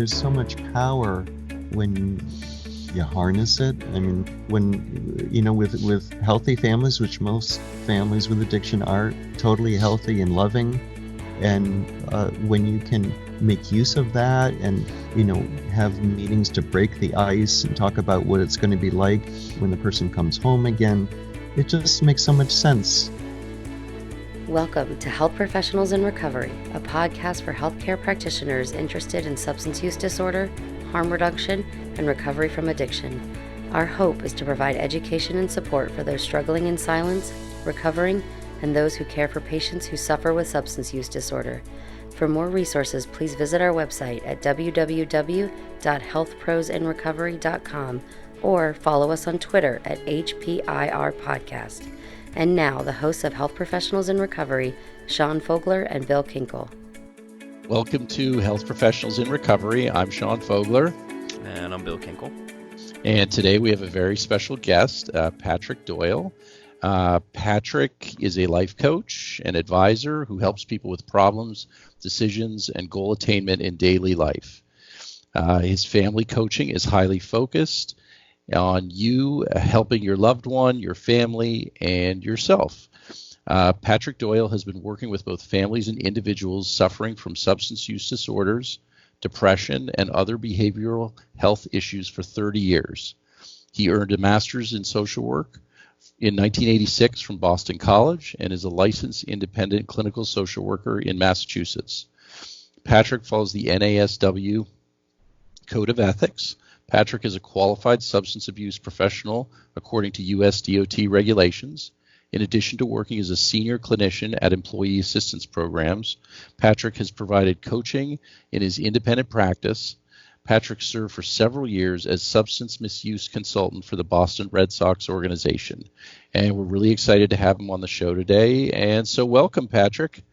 there's so much power when you harness it. I mean, when, with healthy families, which most families with addiction are totally healthy and loving, and when you can make use of that and, have meetings to break the ice and talk about what it's going to be like when the person comes home again, it just makes so much sense. Welcome to Health Professionals in Recovery, a podcast for healthcare practitioners interested in substance use disorder, harm reduction, and recovery from addiction. Our hope is to provide education and support for those struggling in silence, recovering, and those who care for patients who suffer with substance use disorder. For more resources, please visit our website at www.healthprosinrecovery.com or follow us on Twitter at HPIR Podcast. And now, the hosts of Health Professionals in Recovery, Sean Fogler and Bill Kinkle. Welcome to Health Professionals in Recovery. I'm Sean Fogler. And I'm Bill Kinkle. And today we have a very special guest, Patrick Doyle. Patrick is a life coach and advisor who helps people with problems, decisions, and goal attainment in daily life. His family coaching is highly focused on you helping your loved one, your family, and yourself. Patrick Doyle has been working with both families and individuals suffering from substance use disorders, depression, and other behavioral health issues for 30 years. He earned a master's in social work in 1986 from Boston College and is a licensed independent clinical social worker in Massachusetts. Patrick follows the NASW Code of Ethics. Patrick is a qualified substance abuse professional according to U.S. D.O.T. regulations. In addition to working as a senior clinician at employee assistance programs, Patrick has provided coaching in his independent practice. Patrick served for several years as Substance Misuse Consultant for the Boston Red Sox organization. And we're really excited to have him on the show today. And so welcome, Patrick.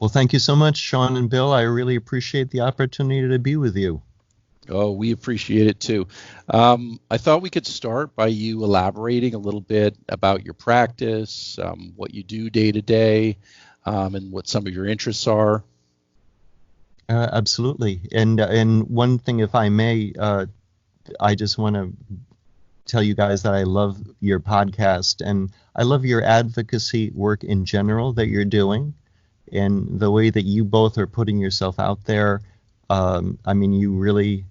Well, thank you so much, Sean and Bill. I really appreciate the opportunity to be with you. Oh, we appreciate it too. I thought we could start by you elaborating a little bit about your practice, what you do day to day, and what some of your interests are. Absolutely. And one thing, if I may, I just want to tell you guys that I love your podcast and I love your advocacy work in general that you're doing and the way that you both are putting yourself out there. I mean, you really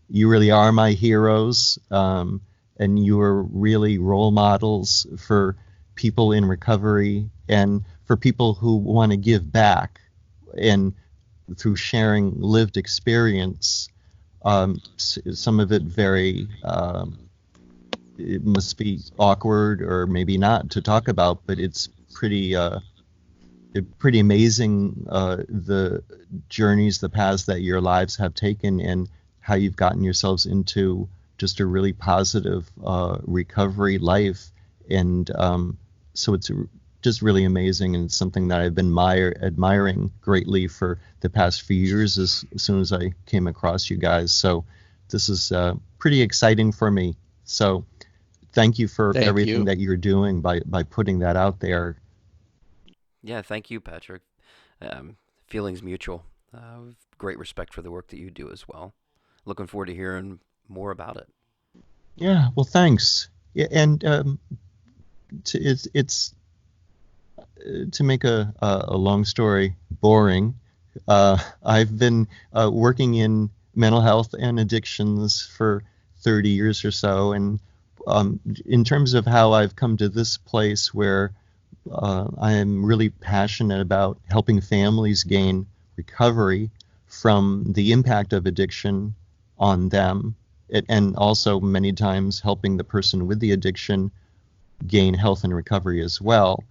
are my heroes, and you are really role models for people in recovery and for people who want to give back and through sharing lived experience. Some of it very, it must be awkward or maybe not to talk about, but it's pretty amazing, the journeys, the paths that your lives have taken and how you've gotten yourselves into just a really positive recovery life. And so it's just really amazing and something that I've been admiring greatly for the past few years as soon as I came across you guys. So this is pretty exciting for me. So thank you for everything that you're doing by putting that out there. Yeah, thank you, Patrick. Feelings mutual. Great respect for the work that you do as well. Looking forward to hearing more about it. Yeah, well, thanks. Yeah, and it's to make a long story boring. I've been working in mental health and addictions for 30 years or so, and in terms of how I've come to this place where I am really passionate about helping families gain recovery from the impact of addiction on them, and also many times helping the person with the addiction gain health and recovery as well.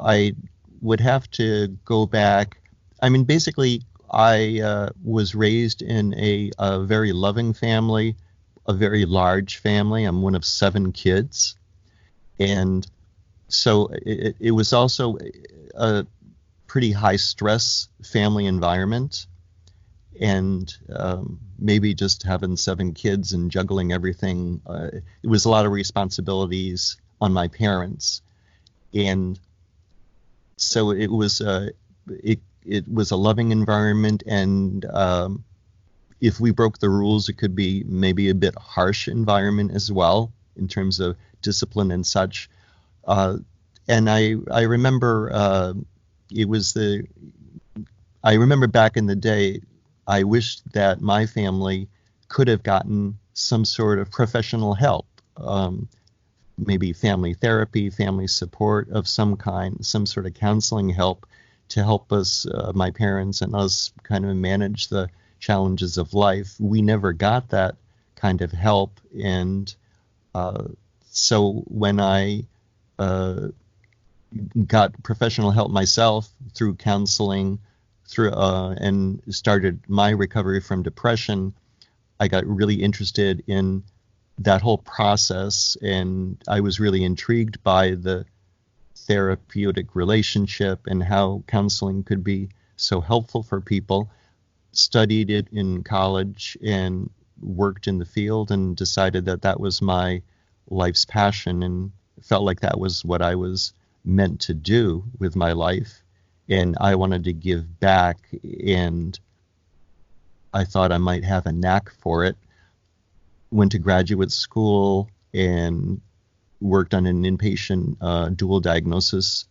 I would have to go back. I mean, basically, I was raised in a very loving family, a very large family. I'm one of 7 kids. And so it was also a pretty high stress family environment. And maybe just having 7 kids and juggling everything, it was a lot of responsibilities on my parents. And so it was a loving environment, and if we broke the rules, it could be maybe a bit harsh environment as well in terms of discipline and such. And I remember I remember back in the day, I wished that my family could have gotten some sort of professional help, maybe family therapy, family support of some kind, some sort of counseling help to help us, my parents and us, kind of manage the challenges of life. We never got that kind of help. And so when I got professional help myself through counseling, and started my recovery from depression, I got really interested in that whole process, and I was really intrigued by the therapeutic relationship and how counseling could be so helpful for people. Studied it in college and worked in the field, and decided that that was my life's passion, and felt like that was what I was meant to do with my life. And I wanted to give back, and I thought I might have a knack for it. Went to graduate school and worked on an inpatient dual diagnosis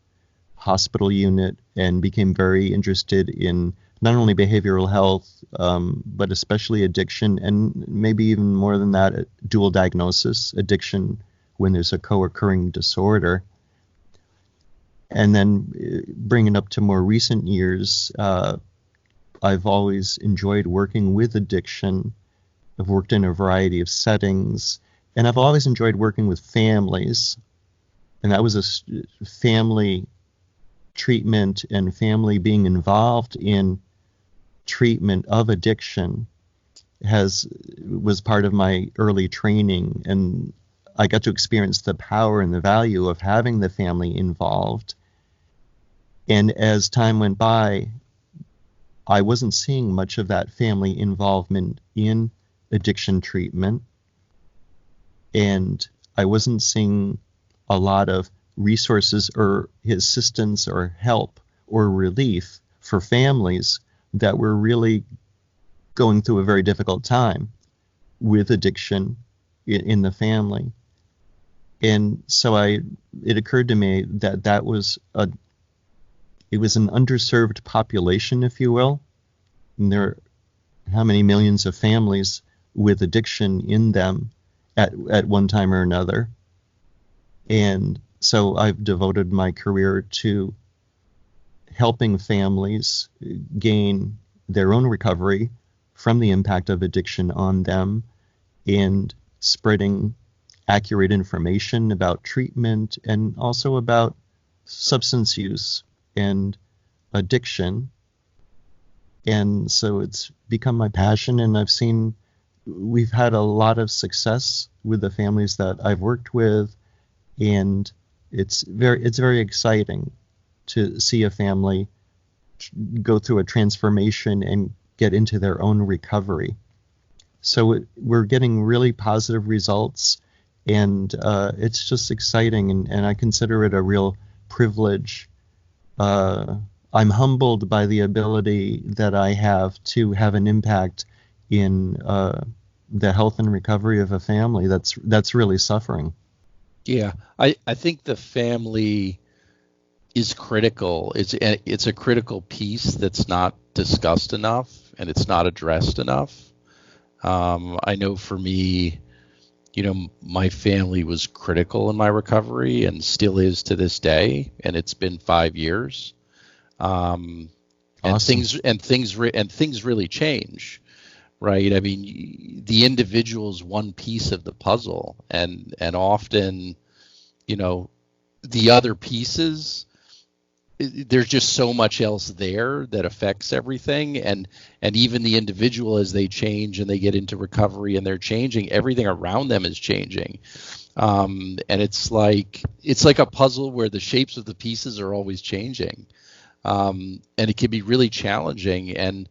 hospital unit, and became very interested in not only behavioral health, but especially addiction, and maybe even more than that, dual diagnosis, addiction when there's a co-occurring disorder. And then bringing up to more recent years, I've always enjoyed working with addiction. I've worked in a variety of settings, and I've always enjoyed working with families. And that was a family treatment, and family being involved in treatment of addiction was part of my early training. And I got to experience the power and the value of having the family involved. And as time went by, I wasn't seeing much of that family involvement in addiction treatment. And I wasn't seeing a lot of resources or assistance or help or relief for families that were really going through a very difficult time with addiction in the family. And so it occurred to me that it was an underserved population, if you will. And there are how many millions of families with addiction in them at one time or another. And so I've devoted my career to helping families gain their own recovery from the impact of addiction on them, and spreading accurate information about treatment and also about substance use and addiction. And so it's become my passion, and we've had a lot of success with the families that I've worked with, and it's very exciting to see a family go through a transformation and get into their own recovery. So we're getting really positive results, and it's just exciting, and I consider it a real privilege. I'm humbled by the ability that I have to have an impact in the health and recovery of a family that's really suffering. Yeah, I think the family is critical. It's a critical piece that's not discussed enough, and it's not addressed enough. I know for me, my family was critical in my recovery and still is to this day, and it's been 5 years. Awesome. And things really change, right? I mean, the individual is one piece of the puzzle, and often, the other pieces, there's just so much else there that affects everything, and even the individual, as they change and they get into recovery and they're changing, everything around them is changing. And it's like a puzzle where the shapes of the pieces are always changing. And it can be really challenging. And,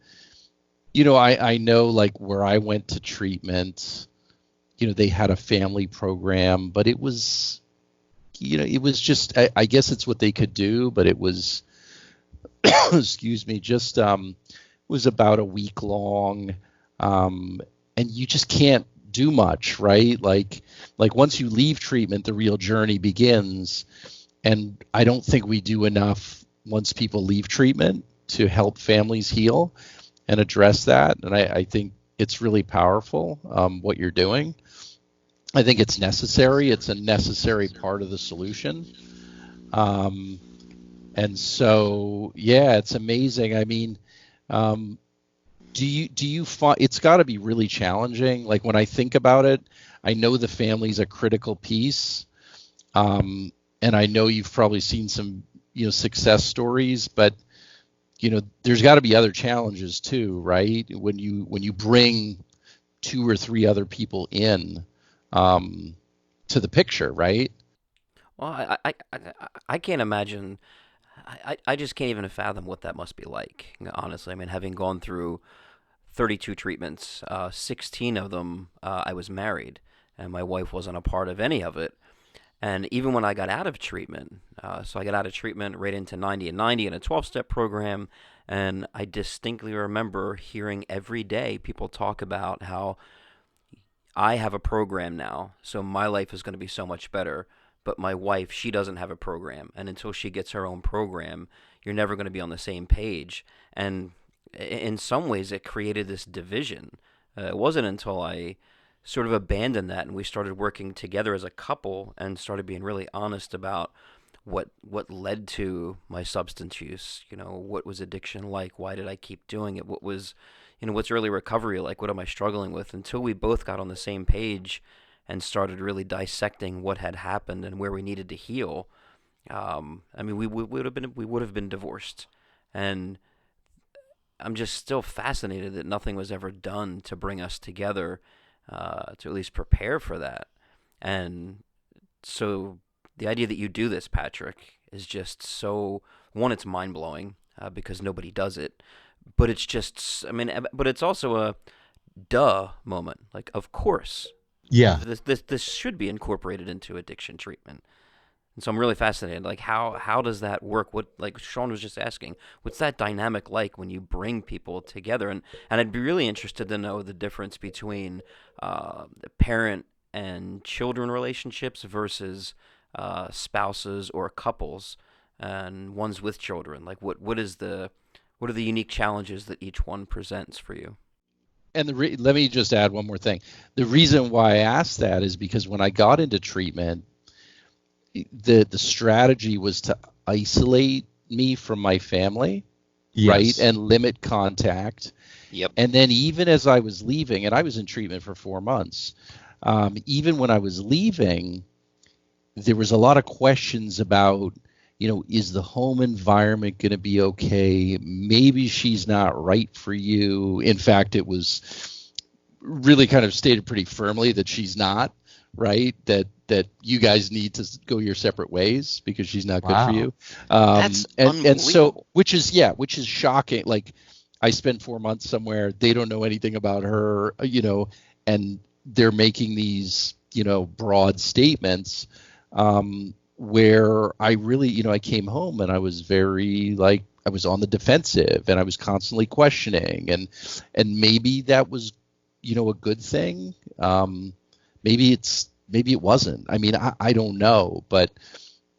I know, like, where I went to treatment, they had a family program, but it was, it was just, I guess it's what they could do, but it was, excuse me, just, it was about a week long. and you just can't do much, right? Like once you leave treatment, the real journey begins. And I don't think we do enough once people leave treatment to help families heal and address that. And I think it's really powerful, what you're doing. I think it's necessary. It's a necessary part of the solution. And so, yeah, it's amazing. I mean, do you find it's got to be really challenging? Like when I think about it, I know the family's a critical piece. And I know you've probably seen some, success stories, but there's got to be other challenges too, right? When you bring 2 or 3 other people in to the picture, right? Well, I can't imagine. I just can't even fathom what that must be like. Honestly, I mean, having gone through 32 treatments, 16 of them, I was married, and my wife wasn't a part of any of it. And even when I got out of treatment, so I got out of treatment right into 90 and 90 in a 12-step program, and I distinctly remember hearing every day people talk about how I have a program now, so my life is going to be so much better. But my wife, she doesn't have a program, and until she gets her own program, you're never going to be on the same page. And in some ways, it created this division. It wasn't until I sort of abandoned that and we started working together as a couple and started being really honest about what led to my substance use. What was addiction like? Why did I keep doing it? What was, what's early recovery like? What am I struggling with? Until we both got on the same page and started really dissecting what had happened and where we needed to heal. I mean, we would have been divorced, and I'm just still fascinated that nothing was ever done to bring us together, to at least prepare for that. And so the idea that you do this, Patrick, is just so, one, it's mind blowing, because nobody does it, but it's just, I mean, but it's also a duh moment. Like, of course, Yeah. this should be incorporated into addiction treatment. And so I'm really fascinated. Like, how does that work? What, like Sean was just asking, what's that dynamic like when you bring people together? And I'd be really interested to know the difference between the parent and children relationships versus spouses or couples and ones with children. Like, what are the unique challenges that each one presents for you? And let me just add one more thing. The reason why I asked that is because when I got into treatment, the strategy was to isolate me from my family, Yes. right, and limit contact. Yep. And then even as I was leaving, and I was in treatment for 4 months, even when I was leaving, there was a lot of questions about, is the home environment going to be okay? Maybe she's not right for you. In fact, it was really kind of stated pretty firmly that she's not, right? That you guys need to go your separate ways because she's not good for you. That's and so, which is shocking. Like, I spent 4 months somewhere, they don't know anything about her, and they're making these, broad statements, where I really, I came home and I was very, like, I was on the defensive and I was constantly questioning, and maybe that was, a good thing. Maybe it wasn't. I mean, I don't know, but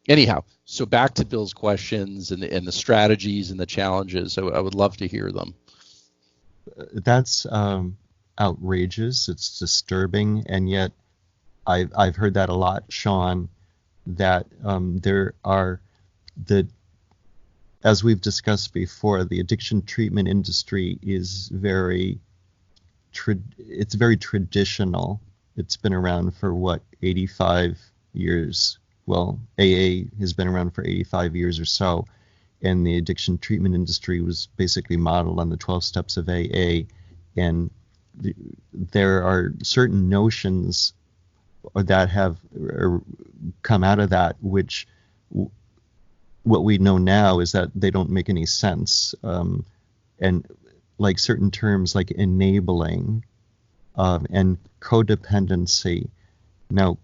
anyhow, so back to Bill's questions and the strategies and the challenges. I would love to hear them. That's outrageous. It's disturbing, and yet I've heard that a lot, Sean. That there are as we've discussed before, the addiction treatment industry is very traditional. It's been around for 85 years. Well, AA has been around for 85 years or so, and the addiction treatment industry was basically modeled on the 12 steps of AA, and there are certain notions that have come out of that, which what we know now is that they don't make any sense, and like certain terms like enabling and codependency. Now,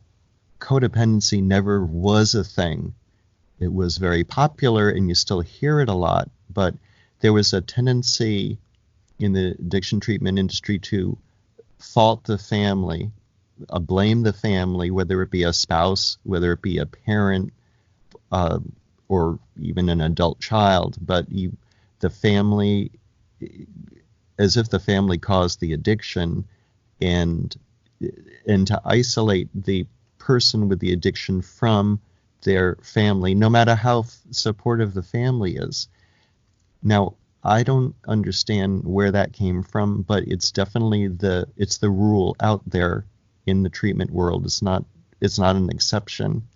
codependency never was a thing. It was very popular and you still hear it a lot, but there was a tendency in the addiction treatment industry to fault the family, blame the family, whether it be a spouse, whether it be a parent, or even an adult child, but the family, as if the family caused the addiction, and to isolate the person with the addiction from their family, no matter how supportive the family is. Now, I don't understand where that came from, but it's definitely the rule out there in the treatment world. It's not an exception.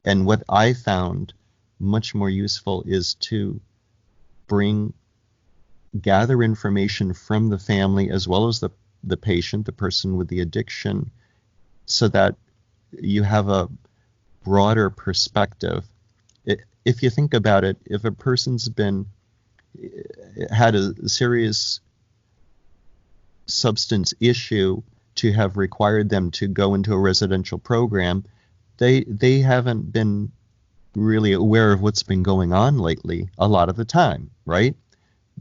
And what I found much more useful is to gather information from the family as well as the patient, the person with the addiction, so that you have a broader perspective. If you think about it, if a person's had a serious substance issue to have required them to go into a residential program, they haven't been really aware of what's been going on lately a lot of the time, right?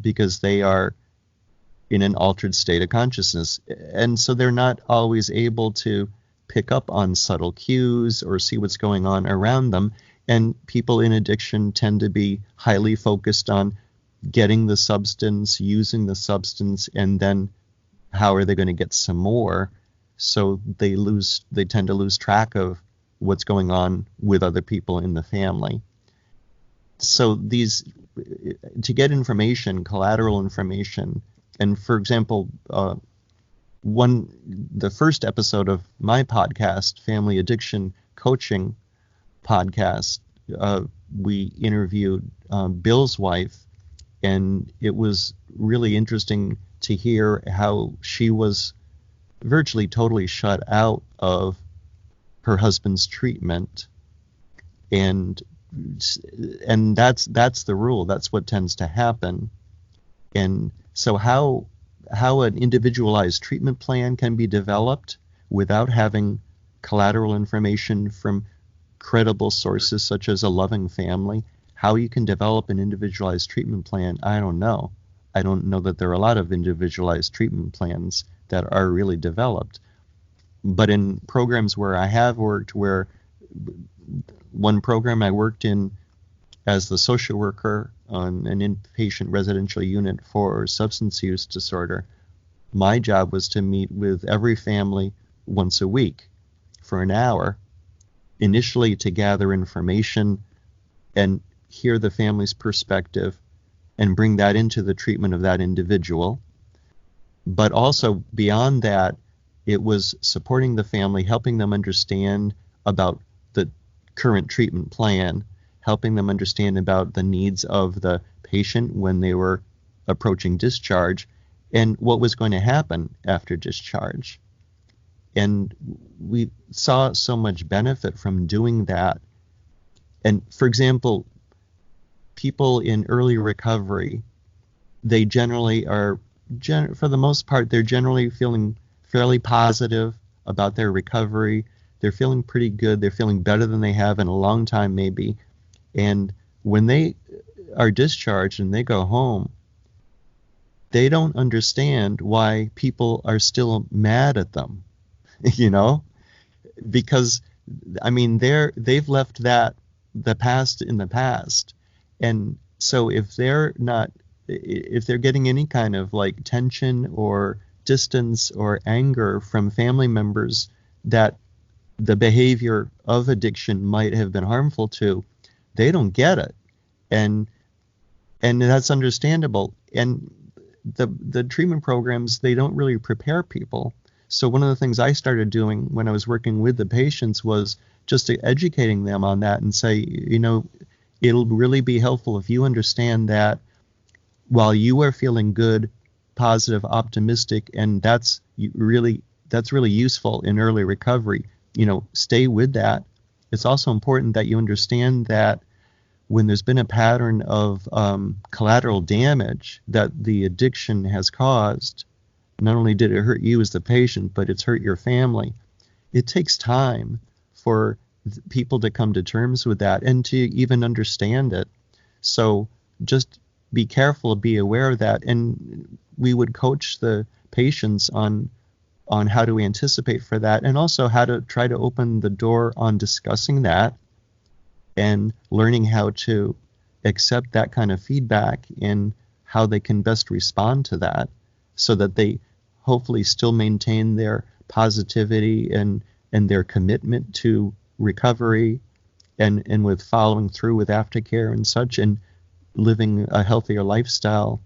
Because they are in an altered state of consciousness. And so they're not always able to pick up on subtle cues or see what's going on around them. And people in addiction tend to be highly focused on getting the substance, using the substance, and then how are they going to get some more? So they tend to lose track of what's going on with other people in the family. So to get information, collateral information, and for example, the first episode of my podcast, Family Addiction Coaching Podcast, we interviewed Bill's wife, and it was really interesting to hear how she was virtually totally shut out of her husband's treatment, and that's the rule. That's what tends to happen. And so how an individualized treatment plan can be developed without having collateral information from credible sources such as a loving family, how you can develop an individualized treatment plan, I don't know. I don't know that there are a lot of individualized treatment plans that are really developed. But in programs where I have worked, where one program I worked in as the social worker on an inpatient residential unit for substance use disorder, my job was to meet with every family once a week for an hour, initially to gather information and hear the family's perspective and bring that into the treatment of that individual. But also beyond that, it was supporting the family, helping them understand about the current treatment plan, helping them understand about the needs of the patient when they were approaching discharge and what was going to happen after discharge. And we saw so much benefit from doing that. And for example, people in early recovery, they generally are, for the most part, they're generally feeling fairly positive about their recovery. They're feeling pretty good. They're feeling better than they have in a long time, maybe. And when they are discharged and they go home, they don't understand why people are still mad at them, because, I mean, they've left the past in the past. And so if they're getting any kind of like tension or distance or anger from family members that the behavior of addiction might have been harmful to, they don't get it. And that's understandable. And the treatment programs, they don't really prepare people. So one of the things I started doing when I was working with the patients was just educating them on that and say, it'll really be helpful if you understand that while you are feeling good, positive, optimistic, and that's really useful in early recovery, stay with that. It's also important that you understand that when there's been a pattern of collateral damage that the addiction has caused, not only did it hurt you as the patient, but it's hurt your family. It takes time for people to come to terms with that and to even understand it. So just be careful, be aware of that. And we would coach the patients on how to anticipate for that, and also how to try to open the door on discussing that and learning how to accept that kind of feedback and how they can best respond to that, so that they hopefully still maintain their positivity and their commitment to recovery, and with following through with aftercare and such, and living a healthier lifestyle.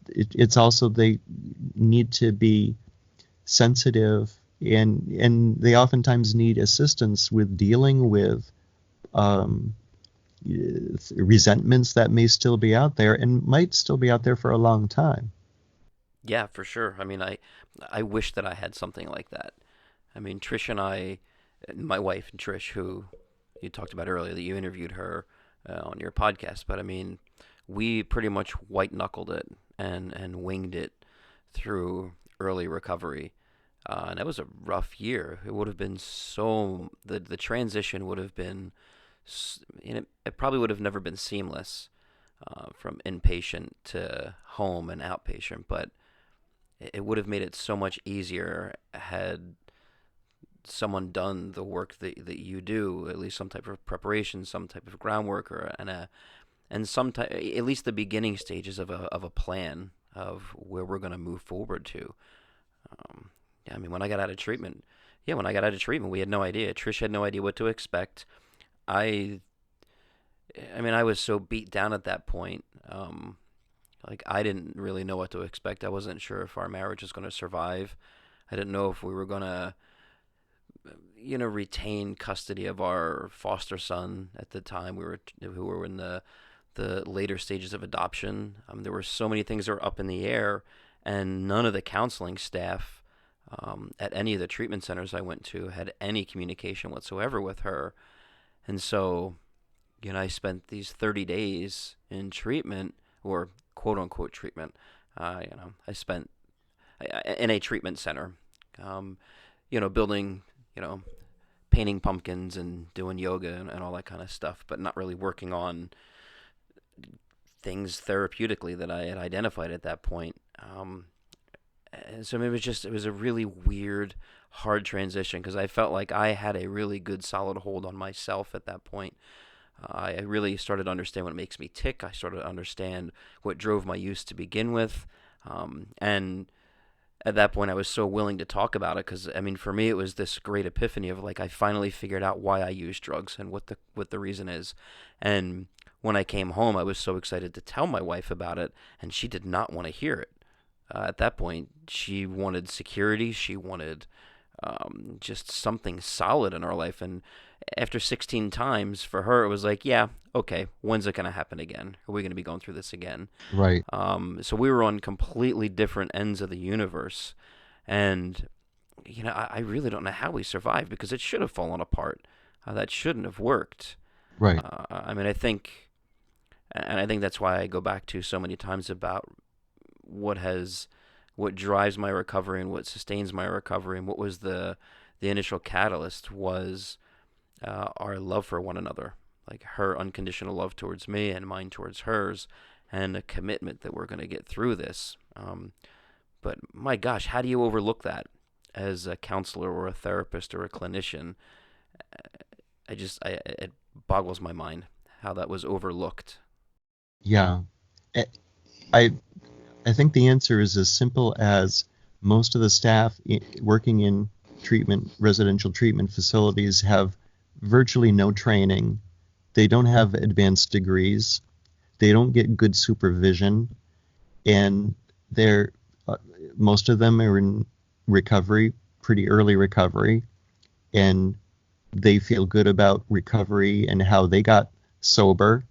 It's also, they need to be sensitive, and they oftentimes need assistance with dealing with resentments that may still be out there and might still be out there for a long time. Yeah, for sure. I mean, I wish that I had something like that. I mean, Trish and I, my wife Trish, who you talked about earlier, that you interviewed her on your podcast, but I mean, we pretty much white knuckled it and winged it through early recovery. And that was a rough year. It would have been the transition would have been, it probably would have never been seamless from inpatient to home and outpatient, but it would have made it so much easier had someone done the work that you do, at least some type of preparation, some type of groundwork, and some type, at least the beginning stages of a plan of where we're going to move forward to. Yeah, I mean, when I got out of treatment, we had no idea. Trish had no idea what to expect. I mean, I was so beat down at that point. Like, I didn't really know what to expect. I wasn't sure if our marriage was going to survive. I didn't know if we were going to, retain custody of our foster son at the time. Who were in the later stages of adoption. There were so many things that were up in the air, and none of the counseling staff at any of the treatment centers I went to had any communication whatsoever with her. And so, I spent these 30 days in treatment, or quote unquote treatment. I spent in a treatment center, building, painting pumpkins and doing yoga and all that kind of stuff, but not really working on things therapeutically that I had identified at that point. And so it was a really weird, hard transition, because I felt like I had a really good, solid hold on myself at that point. I really started to understand what makes me tick. I started to understand what drove my use to begin with. And at that point, I was so willing to talk about it, because, I mean, for me, it was this great epiphany of, like, I finally figured out why I use drugs and what the reason is. And when I came home, I was so excited to tell my wife about it, and she did not want to hear it. At that point, she wanted security. She wanted just something solid in our life. And after 16 times, for her, it was like, yeah, okay, when's it going to happen again? Are we going to be going through this again? Right. So we were on completely different ends of the universe. And, I really don't know how we survived, because it should have fallen apart. That shouldn't have worked. Right. I mean, I think that's why I go back to so many times about what drives my recovery and what sustains my recovery, and what was the initial catalyst was our love for one another, like her unconditional love towards me and mine towards hers, and a commitment that we're going to get through this. But my gosh, how do you overlook that as a counselor or a therapist or a clinician? It boggles my mind how that was overlooked. Yeah. I think the answer is as simple as most of the staff working in residential treatment facilities have virtually no training. They don't have advanced degrees. They don't get good supervision, and most of them are in recovery, pretty early recovery, and they feel good about recovery and how they got sober,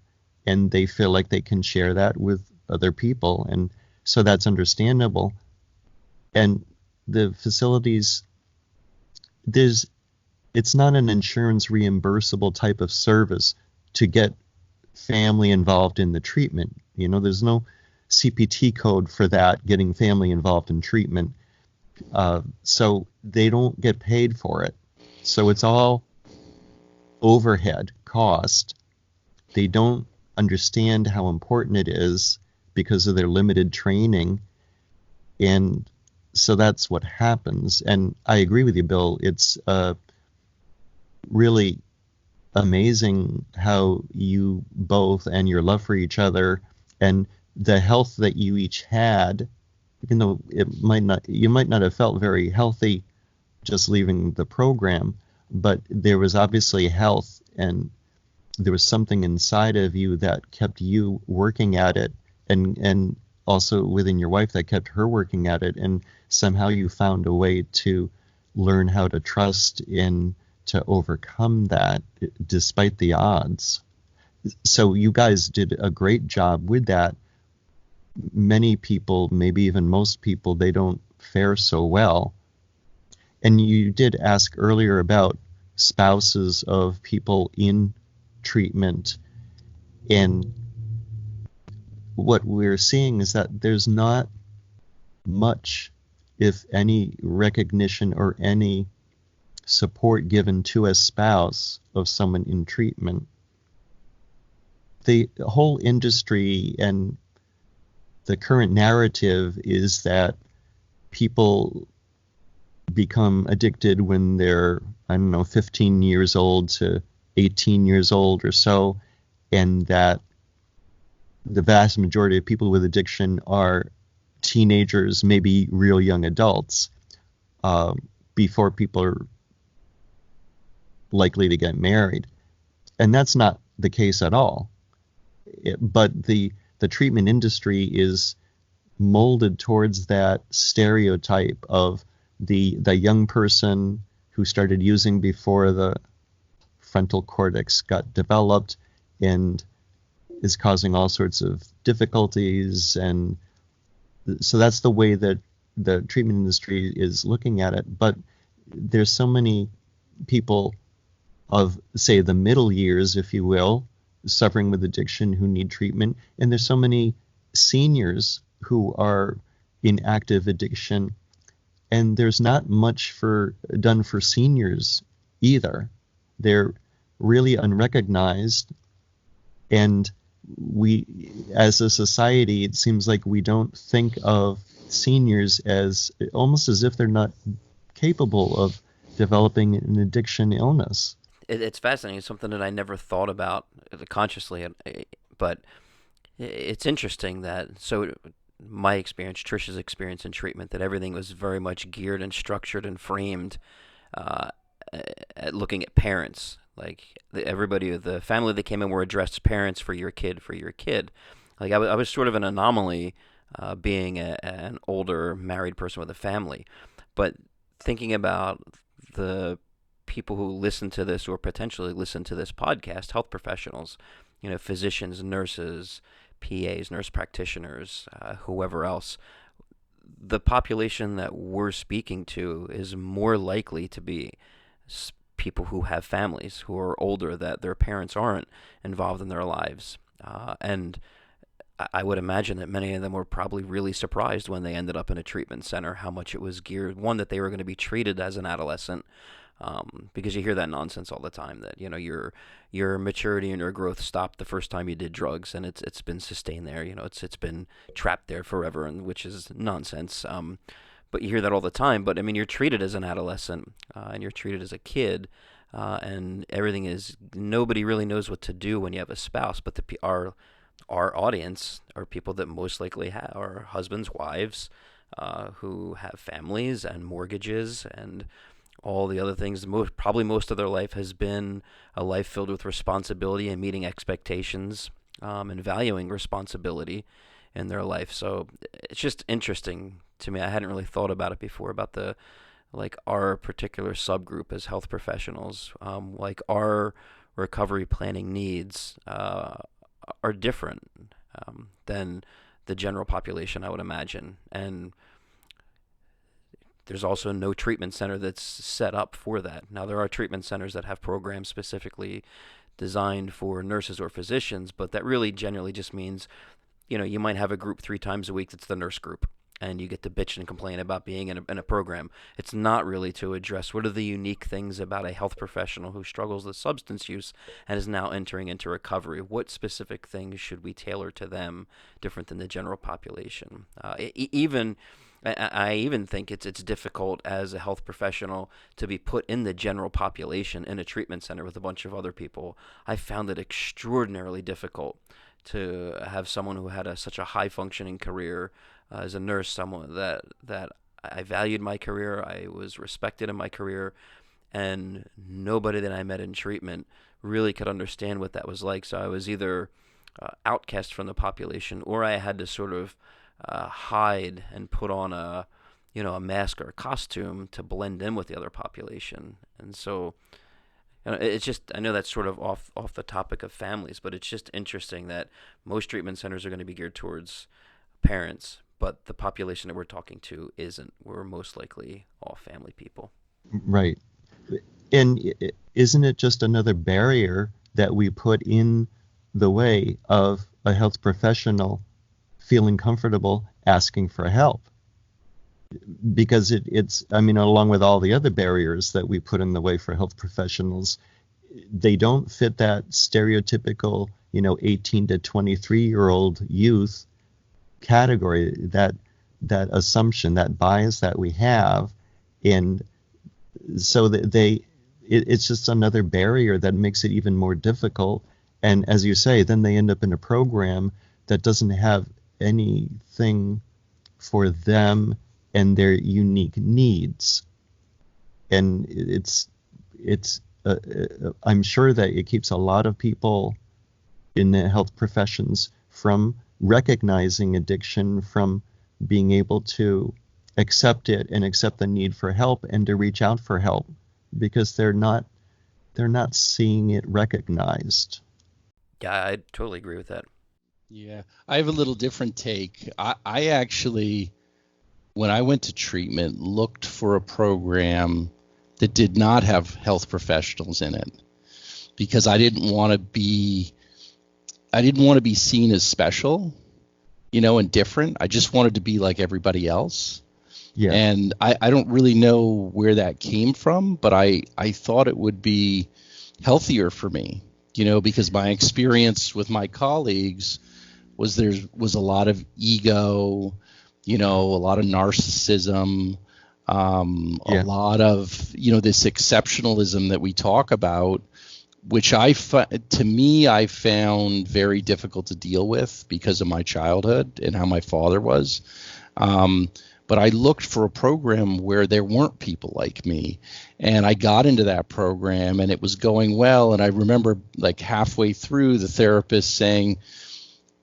and they feel like they can share that with other people, and so that's understandable. And the facilities, it's not an insurance reimbursable type of service to get family involved in the treatment. There's no CPT code for that, getting family involved in treatment. So they don't get paid for it. So it's all overhead cost. They don't understand how important it is, because of their limited training. And so that's what happens. And I agree with you, Bill. It's really amazing how you both and your love for each other and the health that you each had, even though you might not have felt very healthy just leaving the program, but there was obviously health, and there was something inside of you that kept you working at it, and also within your wife that kept her working at it, and somehow you found a way to learn how to trust in to overcome that despite the odds. So you guys did a great job with that. Many people, maybe even most people, they don't fare so well. And you did ask earlier about spouses of people in treatment. And what we're seeing is that there's not much, if any, recognition or any support given to a spouse of someone in treatment. The whole industry and the current narrative is that people become addicted when they're, 15 years old to 18 years old or so, and that the vast majority of people with addiction are teenagers, maybe real young adults, before people are likely to get married. And that's not the case at all. But the treatment industry is molded towards that stereotype of the young person who started using before the frontal cortex got developed and is causing all sorts of difficulties. And so that's the way that the treatment industry is looking at it. But there's so many people of, say, the middle years, if you will, suffering with addiction who need treatment. And there's so many seniors who are in active addiction. And there's not much done for seniors either. They're really unrecognized. And we, as a society, it seems like we don't think of seniors as almost as if they're not capable of developing an addiction illness. It's fascinating. It's something that I never thought about consciously, but it's interesting that, so my experience, Trisha's experience in treatment, that everything was very much geared and structured and framed at looking at parents. Like everybody, the family that came in were addressed parents for your kid, for your kid. Like I was sort of an anomaly, being an older married person with a family. But thinking about the people who listen to this or potentially listen to this podcast, health professionals, physicians, nurses, PAs, nurse practitioners, whoever else, the population that we're speaking to is more likely to be people who have families, who are older, that their parents aren't involved in their lives. And I would imagine that many of them were probably really surprised when they ended up in a treatment center, how much it was geared, one, that they were going to be treated as an adolescent, because you hear that nonsense all the time, that your maturity and your growth stopped the first time you did drugs, and it's been sustained there. It's been trapped there forever, and which is nonsense. But you hear that all the time. But I mean, you're treated as an adolescent, and you're treated as a kid, and everything is, nobody really knows what to do when you have a spouse. But our audience are people that most likely are husbands, wives, who have families and mortgages and all the other things. Probably most of their life has been a life filled with responsibility and meeting expectations, and valuing responsibility in their life. So it's just interesting to me. I hadn't really thought about it before, about our particular subgroup as health professionals, like our recovery planning needs are different than the general population, I would imagine. And there's also no treatment center that's set up for that. Now, there are treatment centers that have programs specifically designed for nurses or physicians, but that really generally just means, you might have a group 3 times a week that's the nurse group. and you get to bitch and complain about being in a program. It's not really to address what are the unique things about a health professional who struggles with substance use and is now entering into recovery. What specific things should we tailor to them different than the general population? I even think it's difficult as a health professional to be put in the general population in a treatment center with a bunch of other people. I found it extraordinarily difficult to have someone who had such a high functioning career as a nurse, someone that I valued my career, I was respected in my career, and nobody that I met in treatment really could understand what that was like. So I was either outcast from the population, or I had to sort of hide and put on a mask or a costume to blend in with the other population. And so it's just, I know that's sort of off the topic of families, but it's just interesting that most treatment centers are going to be geared towards parents, but the population that we're talking to isn't. We're most likely all family people. Right. And isn't it just another barrier that we put in the way of a health professional feeling comfortable asking for help? Because it's, I mean, along with all the other barriers that we put in the way for health professionals, they don't fit that stereotypical, 18 to 23-year-old youth category, that assumption, that bias that we have. And so that it's just another barrier that makes it even more difficult. And as you say, then they end up in a program that doesn't have anything for them and their unique needs. And I'm sure that it keeps a lot of people in the health professions from recognizing addiction, from being able to accept it and accept the need for help and to reach out for help, because they're not seeing it recognized. Yeah, I totally agree with that. Yeah, I have a little different take. I actually, when I went to treatment, looked for a program that did not have health professionals in it, because I didn't want to be seen as special, and different. I just wanted to be like everybody else. Yeah. And I don't really know where that came from, but I thought it would be healthier for me, because my experience with my colleagues was there was a lot of ego, a lot of narcissism, a lot of, this exceptionalism that we talk about, which I found very difficult to deal with because of my childhood and how my father was. But I looked for a program where there weren't people like me, and I got into that program and it was going well. And I remember like halfway through, the therapist saying,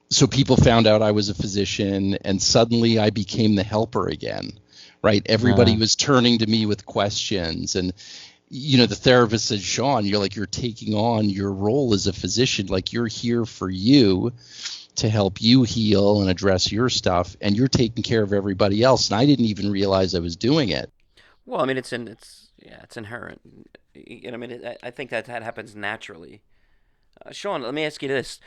so people found out I was a physician, and suddenly I became the helper again, right? Everybody was turning to me with questions, and the therapist said, Sean, you're taking on your role as a physician, like you're here for you to help you heal and address your stuff, and you're taking care of everybody else. And I didn't even realize I was doing it. Well, I mean, it's inherent. I think that happens naturally. Sean, let me ask you this.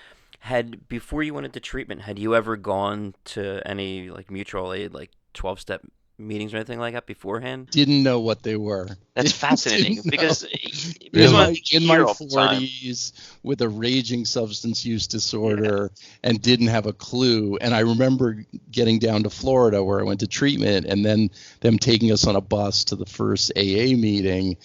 Before you went into treatment, had you ever gone to any like mutual aid, like 12-step meetings or anything like that beforehand? Didn't know what they were. That's fascinating because in my 40s with a raging substance use disorder and didn't have a clue. And I remember getting down to Florida where I went to treatment, and then them taking us on a bus to the first AA meeting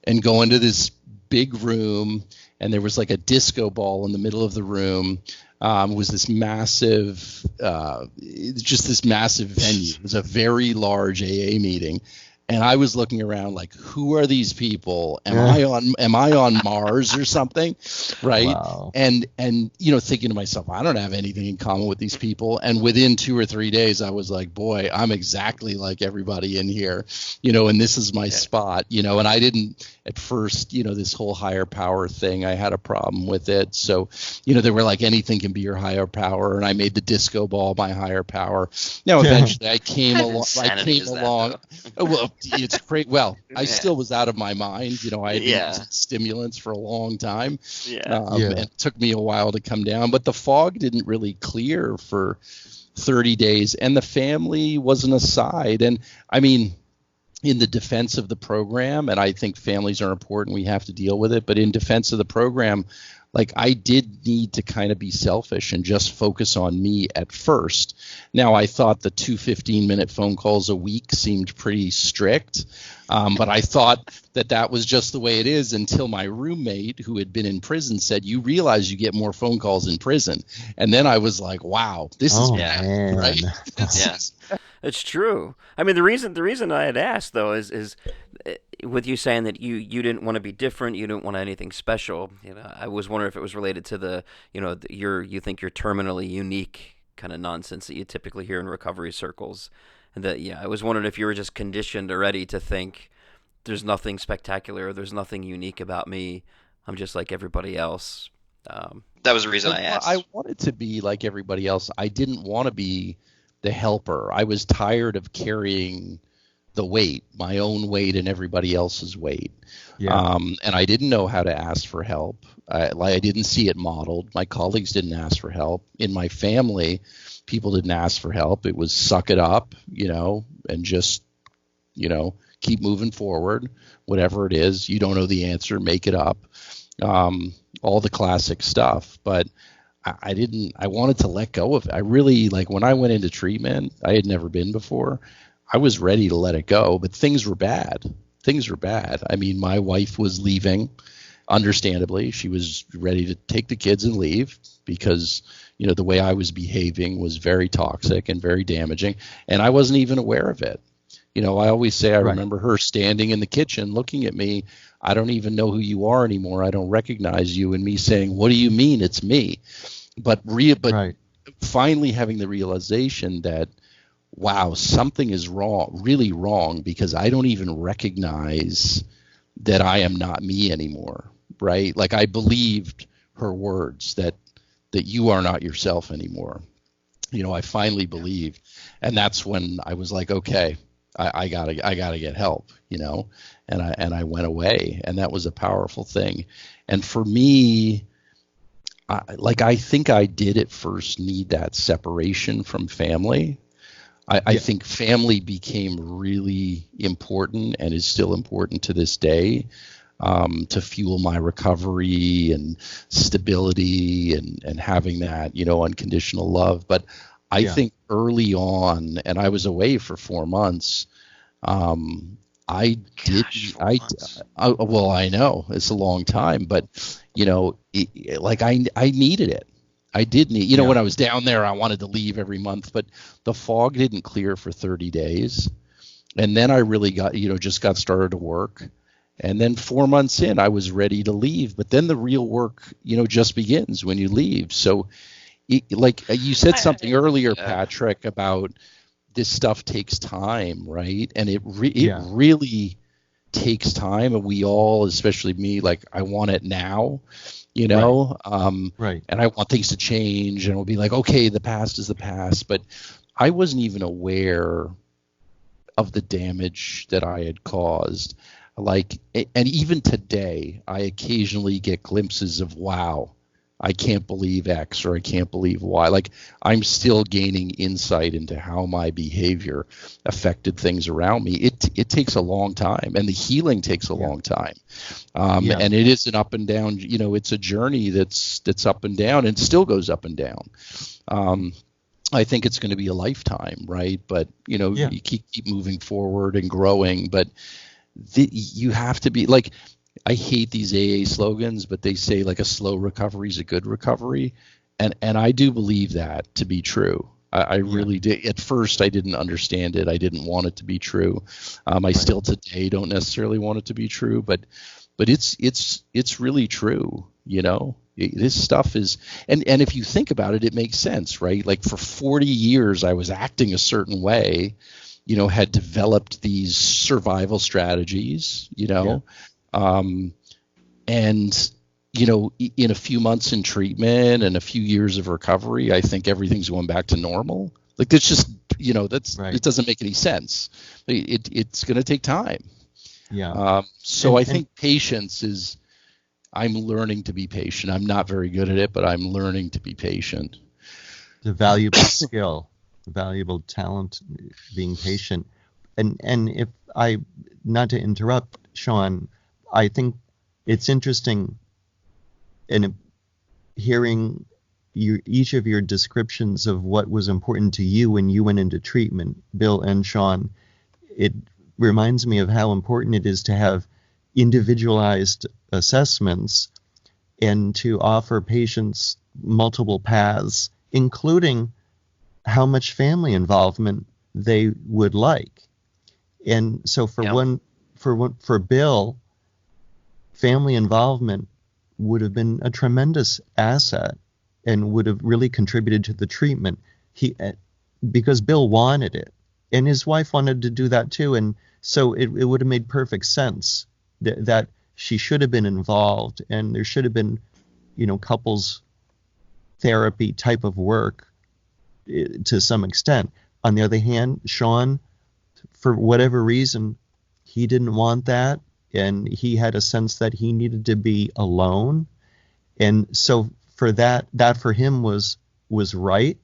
and going to this big room, and there was like a disco ball in the middle of the room. Was this massive, just this massive venue. It was a very large AA meeting, and I was looking around like, who are these people? Am I on Mars or something, right? Wow. And thinking to myself, I don't have anything in common with these people. And within 2 or 3 days, I was like, boy, I'm exactly like everybody in here, and this is my spot, and I didn't at first, this whole higher power thing, I had a problem with it. So, they were like, anything can be your higher power. And I made the disco ball my higher power. Now, eventually I came along. Well, it's great. Well, I Yeah. still was out of my mind. I had been Yeah. using stimulants for a long time. Yeah. And it took me a while to come down, but the fog didn't really clear for 30 days, and the family was an aside. And I mean, in the defense of the program, and I think families are important, we have to deal with it, but in defense of the program, like I did need to kind of be selfish and just focus on me at first. Now, I thought the 2 15-minute phone calls a week seemed pretty strict, but I thought that was just the way it is until my roommate, who had been in prison, said, "You realize you get more phone calls in prison." And then I was like, wow, this is bad, man. right? Yeah. It's true. I mean, the reason I had asked though is with you saying that you didn't want to be different, you didn't want anything special. I was wondering if it was related to the you think you're terminally unique kind of nonsense that you typically hear in recovery circles, and that I was wondering if you were just conditioned already to think there's nothing spectacular, there's nothing unique about me, I'm just like everybody else. That was the reason I asked. I wanted to be like everybody else. I didn't want to be the helper. I was tired of carrying the weight, my own weight and everybody else's weight. And I didn't know how to ask for help. I didn't see it modeled. My colleagues didn't ask for help. In my family, people didn't ask for help. It was suck it up, and just, keep moving forward. Whatever it is, you don't know the answer, make it up. All the classic stuff. But I wanted to let go of it. I really, like, when I went into treatment, I had never been before. I was ready to let it go, but things were bad. I mean, my wife was leaving, understandably. She was ready to take the kids and leave because, the way I was behaving was very toxic and very damaging, and I wasn't even aware of it. I always say I remember her standing in the kitchen looking at me. "I don't even know who you are anymore. I don't recognize you." And me saying, "What do you mean it's me?" But finally having the realization that, wow, something is wrong, really wrong, because I don't even recognize that I am not me anymore, right? Like, I believed her words that you are not yourself anymore. I finally believed, and that's when I was like, okay, I gotta get help, and I went away, and that was a powerful thing. And for me, I think I did at first need that separation from family. I think family became really important and is still important to this day, to fuel my recovery and stability and having that, unconditional love. But I think early on, and I was away for 4 months, I know it's a long time, but I needed it. I did need, when I was down there, I wanted to leave every month, but the fog didn't clear for 30 days. And then I really got, just got started to work. And then 4 months in, I was ready to leave. But then the real work, just begins when you leave. So, like you said something earlier, Patrick, about this stuff takes time, right? And it really takes time. And we all, especially me, like, I want it now. Right. And I want things to change, and it'll be like, okay, the past is the past. But I wasn't even aware of the damage that I had caused. And even today, I occasionally get glimpses of, wow, I can't believe X or I can't believe Y. Like, I'm still gaining insight into how my behavior affected things around me. It takes a long time, and the healing takes a long time. And it is an up and down, it's a journey that's up and down, and still goes up and down. I think it's going to be a lifetime, right? But, you keep moving forward and growing, but you have to be like, I hate these AA slogans, but they say like a slow recovery is a good recovery. And I do believe that to be true. I really did. At first, I didn't understand it. I didn't want it to be true. I still today don't necessarily want it to be true, but it's really true. This stuff is, and if you think about it, it makes sense, right? Like, for 40 years, I was acting a certain way, had developed these survival strategies, and, in a few months in treatment and a few years of recovery, I think everything's going back to normal. Like, that's just Right. It doesn't make any sense. It's going to take time. Yeah. So I think patience is, I'm learning to be patient. I'm not very good at it, but I'm learning to be patient. The valuable skill, valuable talent, being patient. And if I, not to interrupt, Sean, I think it's interesting in hearing each of your descriptions of what was important to you when you went into treatment, Bill and Sean. It reminds me of how important it is to have individualized assessments and to offer patients multiple paths, including how much family involvement they would like. And so for Bill, family involvement would have been a tremendous asset and would have really contributed to the treatment. Because Bill wanted it, and his wife wanted to do that too, and so it would have made perfect sense that she should have been involved, and there should have been, couples therapy type of work to some extent. On the other hand, Sean, for whatever reason, he didn't want that, and he had a sense that he needed to be alone, and so for that for him was right.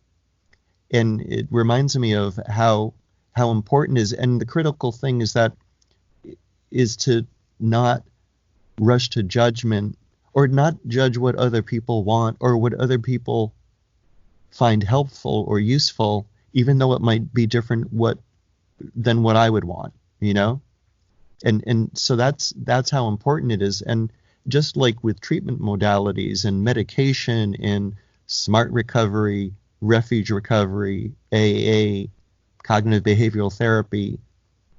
And it reminds me of how important is, and the critical thing is to not rush to judgment, or not judge what other people want or what other people find helpful or useful, even though it might be different than what I would want, and so that's how important it is. And just like with treatment modalities and medication and smart recovery, refuge recovery, AA, cognitive behavioral therapy,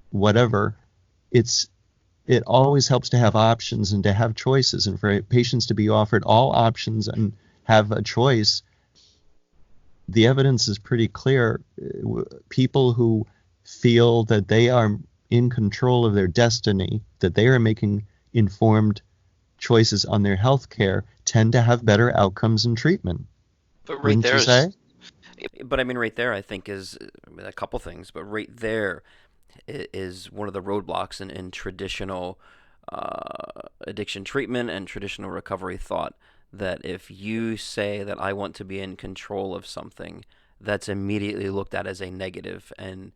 whatever, it always helps to have options and to have choices, and for patients to be offered all options and have a choice. The evidence is pretty clear. People who feel that they are in control of their destiny, that they are making informed choices on their health care, tend to have better outcomes in treatment. But right Wouldn't there you say? But I mean, right there, I think is a couple things. But right there is one of the roadblocks in traditional addiction treatment and traditional recovery thought. That if you say that I want to be in control of something, that's immediately looked at as a negative. And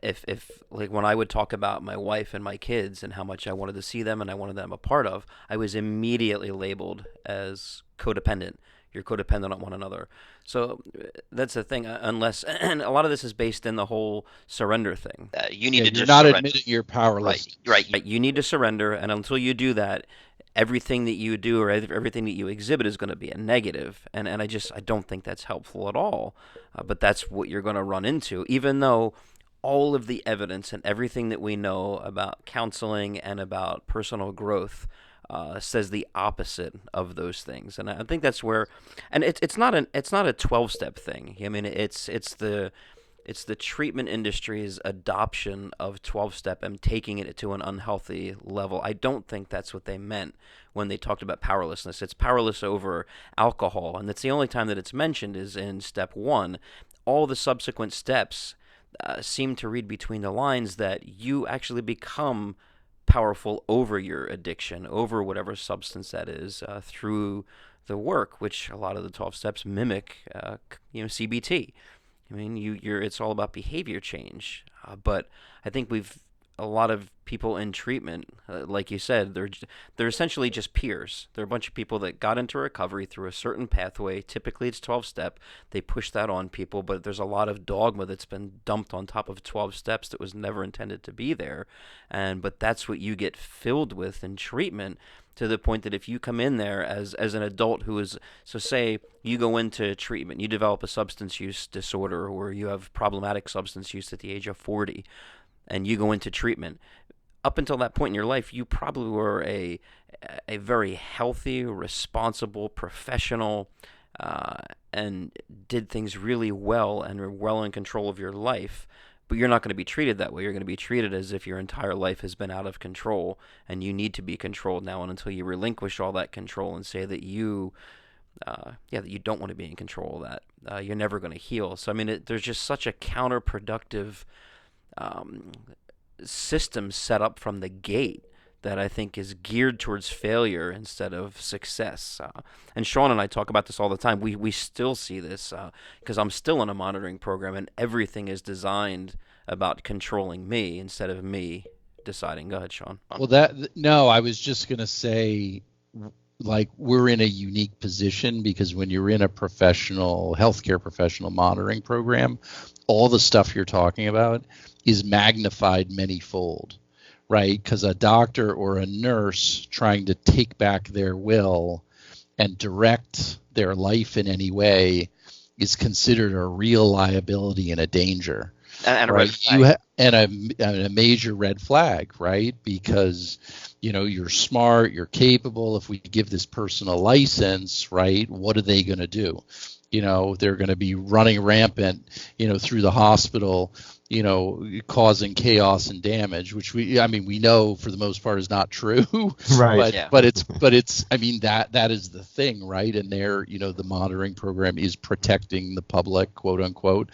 if like when I would talk about my wife and my kids and how much I wanted to see them and I wanted them a part of, I was immediately labeled as codependent. You're codependent on one another. So that's the thing. Unless, and a lot of this is based in the whole surrender thing. You need to You're just not surrender. admitting you're powerless. Right. You need to surrender, and until you do that, everything that you do or everything that you exhibit is going to be a negative. And I don't think that's helpful at all. But that's what you're going to run into, even though all of the evidence and everything that we know about counseling and about personal growth says the opposite of those things. And I think that's where, and it's not a 12-step thing. I mean, it's the treatment industry's adoption of 12-step and taking it to an unhealthy level. I don't think that's what they meant when they talked about powerlessness. It's powerless over alcohol, and that's the only time that it's mentioned is in step 1. All the subsequent steps seem to read between the lines that you actually become powerful over your addiction, over whatever substance that is, through the work, which a lot of the 12 steps mimic, CBT. I mean, it's all about behavior change. But I think a lot of people in treatment, like you said, they're essentially just peers. They're a bunch of people that got into recovery through a certain pathway. Typically, it's 12-step. They push that on people, but there's a lot of dogma that's been dumped on top of 12 steps that was never intended to be there. But that's what you get filled with in treatment, to the point that if you come in there as an adult who is, so say you go into treatment, you develop a substance use disorder, or you have problematic substance use at the age of 40, and you go into treatment. Up until that point in your life, you probably were a very healthy, responsible professional, and did things really well and were well in control of your life. But you're not going to be treated that way. You're going to be treated as if your entire life has been out of control, and you need to be controlled now. And until you relinquish all that control and say that you that you don't want to be in control of that. You're never going to heal. So I mean, there's just such a counterproductive system set up from the gate that I think is geared towards failure instead of success. And Sean and I talk about this all the time. We still see this because I'm still in a monitoring program, and everything is designed about controlling me instead of me deciding. Go ahead, Sean. Well, no, I was just going to say, like, we're in a unique position because when you're in a healthcare professional monitoring program, all the stuff you're talking about is magnified many-fold. Right, because a doctor or a nurse trying to take back their will and direct their life in any way is considered a real liability and a danger. And a right? red flag. And a major red flag, right? Because, you're smart, you're capable. If we give this person a license, right, what are they going to do? They're going to be running rampant, through the hospital, causing chaos and damage, which we know for the most part is not true. Right. But it's, I mean, that is the thing, right? And there, the monitoring program is protecting the public, quote unquote,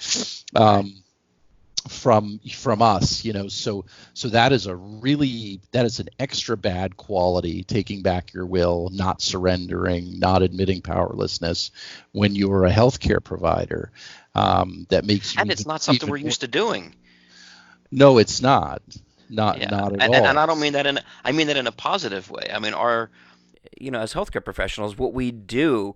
from us, so that is an extra bad quality, taking back your will, not surrendering, not admitting powerlessness when you're a healthcare provider. That makes you, and it's not something we're used to doing. No, it's not at all. And I don't mean that I mean that in a positive way. I mean, as healthcare professionals, what we do,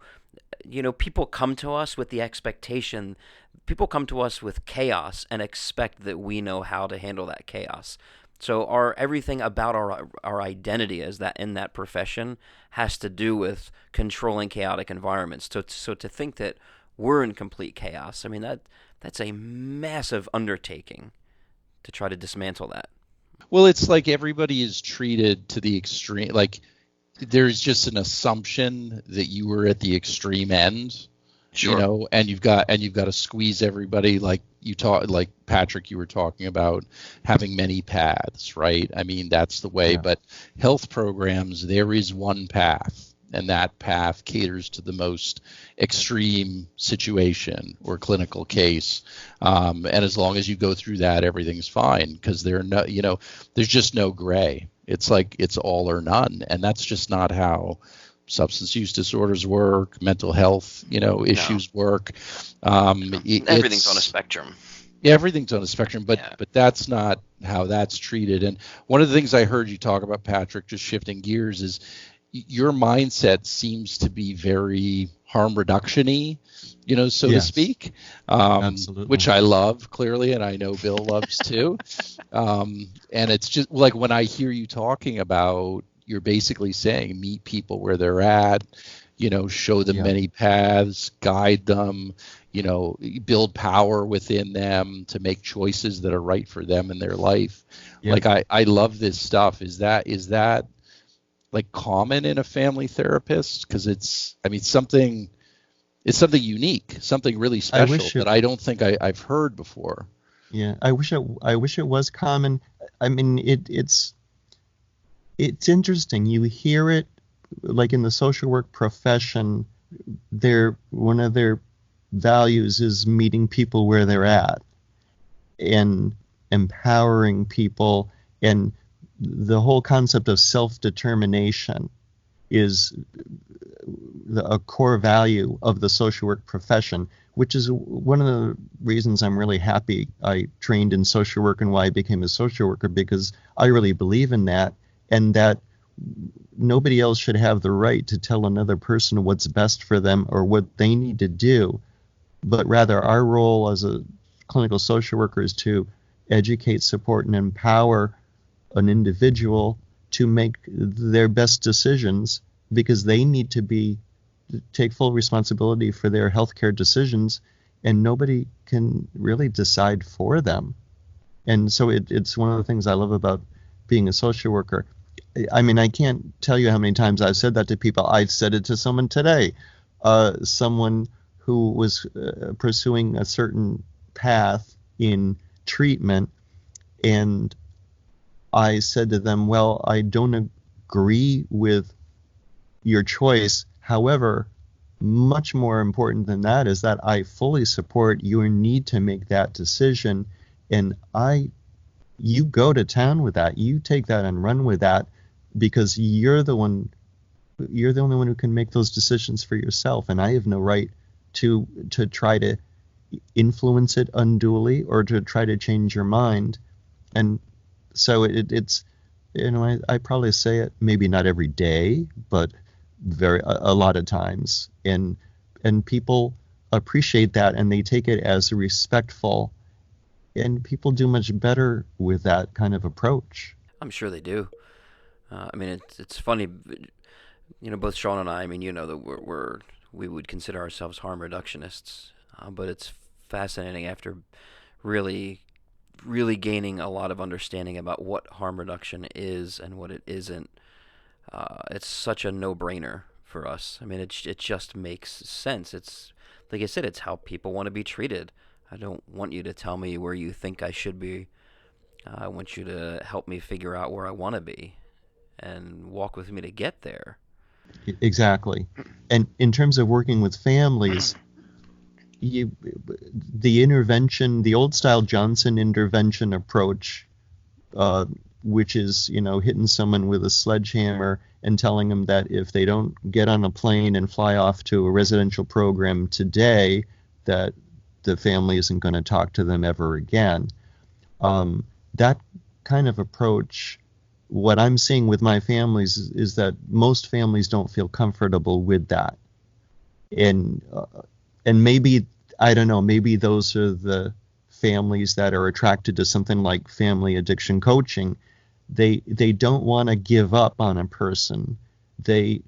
people come to us with the expectation. People come to us with chaos and expect that we know how to handle that chaos. So everything about our identity as that in that profession has to do with controlling chaotic environments. So to think that we're in complete chaos, I mean, that's a massive undertaking to try to dismantle that. Well, it's like everybody is treated to the extreme. Like, there's just an assumption that you were at the extreme end. Sure. And you've got to squeeze everybody, like Patrick, you were talking about having many paths, right? I mean, that's the way. Yeah. But health programs, there is one path, and that path caters to the most extreme situation or clinical case. And as long as you go through that, everything's fine, because there's just no gray. It's like it's all or none, and that's just not how substance use disorders work, mental health, issues work. Everything's on a spectrum. Everything's on a spectrum, but that's not how that's treated. And one of the things I heard you talk about, Patrick, just shifting gears, is your mindset seems to be very harm reduction-y, so to speak, which I love, clearly, and I know Bill loves too. And it's just like when I hear you talking about, you're basically saying meet people where they're at, show them many paths, guide them, build power within them to make choices that are right for them in their life. Like, I love this stuff. Is that like common in a family therapist? Because it's something unique, something really special that I don't think I've heard before. Yeah, I wish it was common. I mean, it's interesting. You hear it, like in the social work profession, one of their values is meeting people where they're at and empowering people, and the whole concept of self-determination is a core value of the social work profession, which is one of the reasons I'm really happy I trained in social work and why I became a social worker, because I really believe in that. And that nobody else should have the right to tell another person what's best for them or what they need to do, but rather our role as a clinical social worker is to educate, support, and empower an individual to make their best decisions, because they need to take full responsibility for their healthcare decisions, and nobody can really decide for them. And so it's one of the things I love about being a social worker. I mean, I can't tell you how many times I've said that to people. I said it to someone today, someone who was pursuing a certain path in treatment, and I said to them, well, I don't agree with your choice. However, much more important than that is that I fully support your need to make that decision, and you go to town with that. You take that and run with that, because you're the only one who can make those decisions for yourself, and I have no right to try to influence it unduly or to try to change your mind. And so it's, I probably say it maybe not every day, but a lot of times, and people appreciate that, and they take it as respectful, and people do much better with that kind of approach. I'm sure they do. I mean, it's funny, both Sean and I mean, that we would consider ourselves harm reductionists, but it's fascinating after really gaining a lot of understanding about what harm reduction is and what it isn't. It's such a no-brainer for us. I mean, it just makes sense. It's, like I said, it's how people want to be treated. I don't want you to tell me where you think I should be. I want you to help me figure out where I want to be and walk with me to get there. Exactly. And in terms of working with families, the intervention, the old style Johnson intervention approach, which is, hitting someone with a sledgehammer and telling them that if they don't get on a plane and fly off to a residential program today, that the family isn't going to talk to them ever again. That kind of approach, what I'm seeing with my families is that most families don't feel comfortable with that. And maybe, I don't know, maybe those are the families that are attracted to something like family addiction coaching. They don't want to give up on a person. They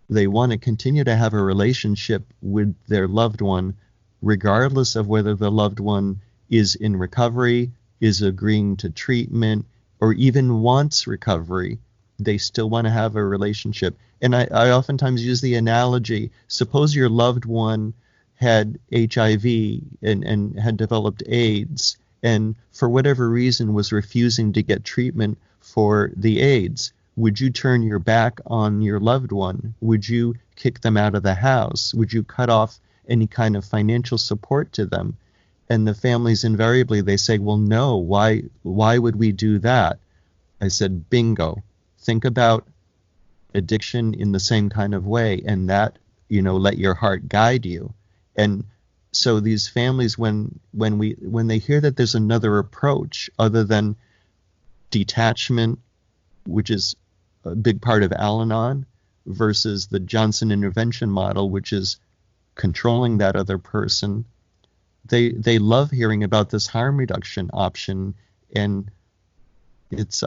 want to continue to have a relationship with their loved one, regardless of whether the loved one is in recovery, is agreeing to treatment, or even wants recovery. They still want to have a relationship. And I oftentimes use the analogy, suppose your loved one had HIV and had developed AIDS, and for whatever reason was refusing to get treatment for the AIDS. Would you turn your back on your loved one? Would you kick them out of the house? Would you cut off any kind of financial support to them? And the families invariably, they say, well, no, why would we do that? I said, bingo. Think about addiction in the same kind of way, and that, let your heart guide you. And so these families, when they hear that there's another approach other than detachment, which is a big part of Al-Anon, versus the Johnson intervention model, which is controlling that other person, they love hearing about this harm reduction option. And it's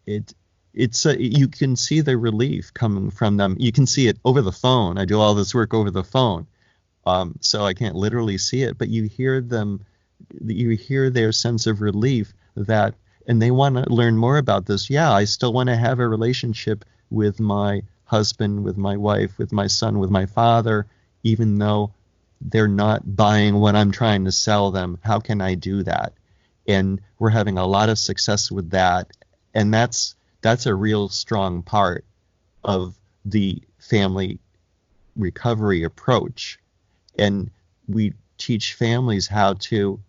you can see the relief coming from them. You can see it over the phone. I do all this work over the phone, so I can't literally see it, but you hear their sense of relief, that, and they want to learn more about this. Yeah, I still want to have a relationship with my husband, with my wife, with my son, with my father, even though they're not buying what I'm trying to sell them. How can I do that? And we're having a lot of success with that. And that's a real strong part of the family recovery approach. And we teach families how to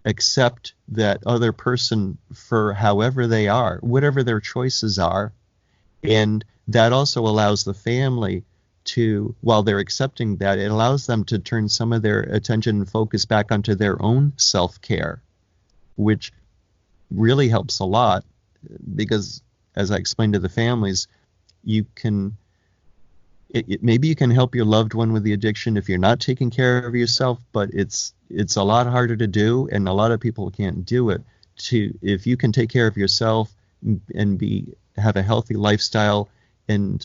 accept that other person for however they are, whatever their choices are. And that also allows the family to, while they're accepting that, it allows them to turn some of their attention and focus back onto their own self-care, which really helps a lot, because as I explained to the families, you can, maybe you can help your loved one with the addiction if you're not taking care of yourself, but it's a lot harder to do, and a lot of people can't do it. If you can take care of yourself and have a healthy lifestyle and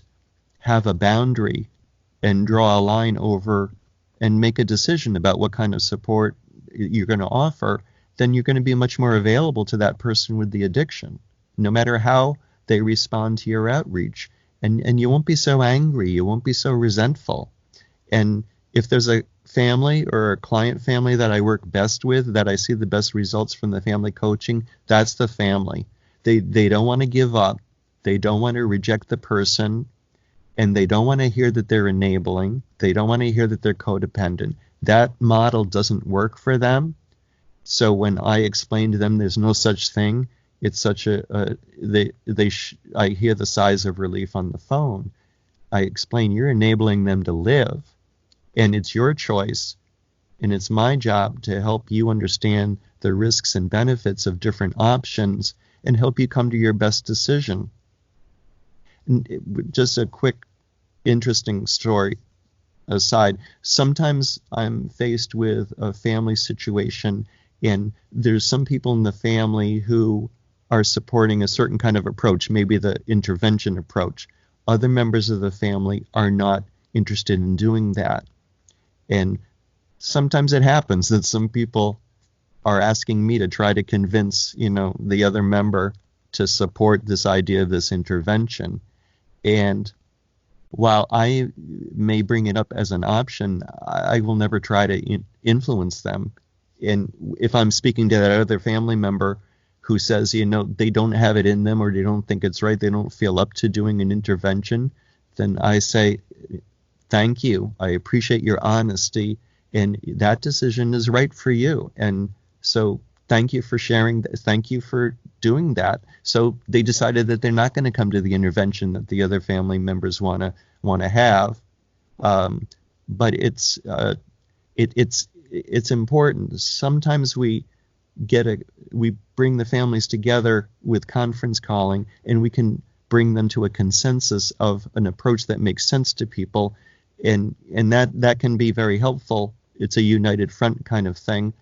have a boundary and draw a line over and make a decision about what kind of support you're going to offer, then you're going to be much more available to that person with the addiction, no matter how they respond to your outreach. And you won't be so angry, you won't be so resentful. And if there's a family or a client family that I work best with, that I see the best results from the family coaching, that's the family. They don't want to give up. They don't want to reject the person. and they don't want to hear that they're enabling. They don't want to hear that they're codependent. That model doesn't work for them. So when I explain to them there's no such thing, it's such I hear the sighs of relief on the phone. I explain you're enabling them to live, and it's your choice, and it's my job to help you understand the risks and benefits of different options and help you come to your best decision. And just a quick, interesting story aside. Sometimes I'm faced with a family situation, and there's some people in the family who are supporting a certain kind of approach, maybe the intervention approach. Other members of the family are not interested in doing that. And sometimes it happens that some people are asking me to try to convince, the other member to support this idea of this intervention. And while I may bring it up as an option, I will never try to influence them. And if I'm speaking to that other family member who says, they don't have it in them, or they don't think it's right, they don't feel up to doing an intervention, then I say, thank you. I appreciate your honesty, and that decision is right for you. And so thank you for sharing. Thank you for doing that. So they decided that they're not going to come to the intervention that the other family members want to have. But it's important. Sometimes we bring the families together with conference calling, and we can bring them to a consensus of an approach that makes sense to people, and that can be very helpful. It's a united front kind of thing.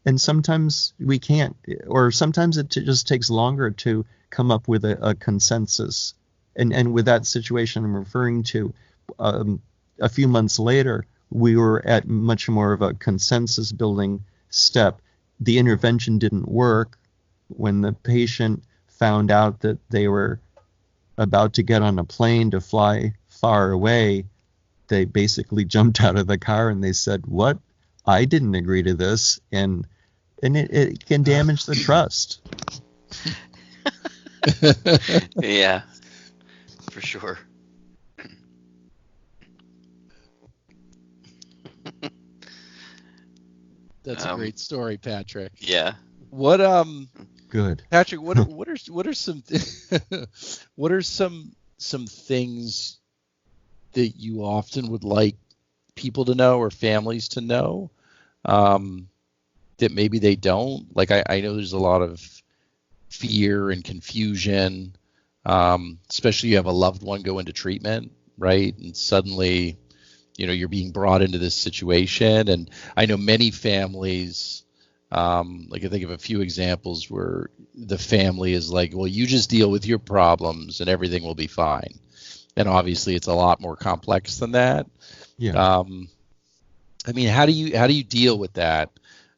And sometimes we can't, or sometimes it just takes longer to come up with a consensus. And with that situation I'm referring to, a few months later, we were at much more of a consensus building step. The intervention didn't work. When the patient found out that they were about to get on a plane to fly far away, they basically jumped out of the car and they said, "What? I didn't agree to this." And it can damage the trust. Yeah, for sure. That's a great story, Patrick. Yeah. What Good. Patrick, what are some what are some things that you often would like people to know or families to know that maybe they don't? Like I know there's a lot of fear and confusion, especially you have a loved one go into treatment, right? And suddenly, you're being brought into this situation. And I know many families, like I think of a few examples where the family is like, well, you just deal with your problems and everything will be fine. And obviously it's a lot more complex than that. Yeah. I mean, how do you deal with that?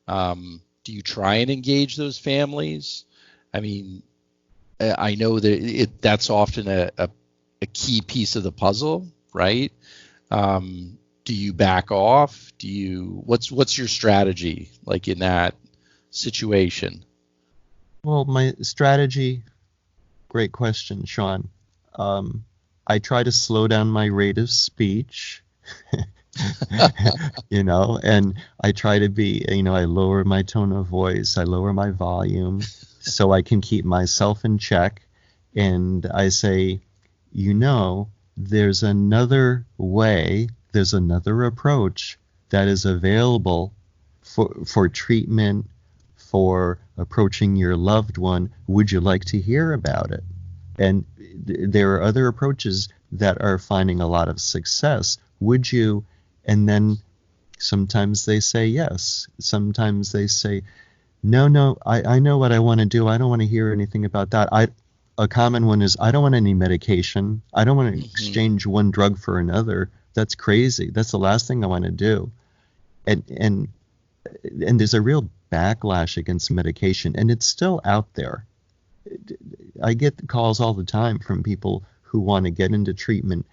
Do you try and engage those families? I mean, I know that that's often a key piece of the puzzle, right? Do you back off? What's your strategy like in that situation? Well, my strategy, great question, Sean. I try to slow down my rate of speech, and I try to be, I lower my tone of voice, I lower my volume so I can keep myself in check. And I say, there's another way, there's another approach that is available for treatment, for approaching your loved one. Would you like to hear about it? And there are other approaches that are finding a lot of success. Would you? And then sometimes they say yes. Sometimes they say, no, I know what I want to do. I don't want to hear anything about that. A common one is, I don't want any medication. I don't want to exchange one drug for another. That's crazy. That's the last thing I want to do. And there's a real backlash against medication, and it's still out there. I get calls all the time from people who want to get into treatment,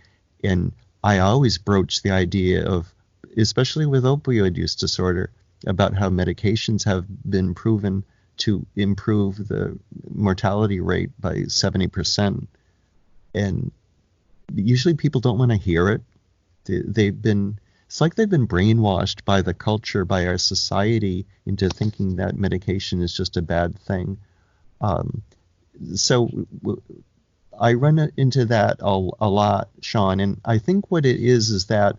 and I always broach the idea of, especially with opioid use disorder, about how medications have been proven to improve the mortality rate by 70%. And usually people don't want to hear it. It's like they've been brainwashed by the culture, by our society, into thinking that medication is just a bad thing. So I run into that a lot, Sean, and I think what it is that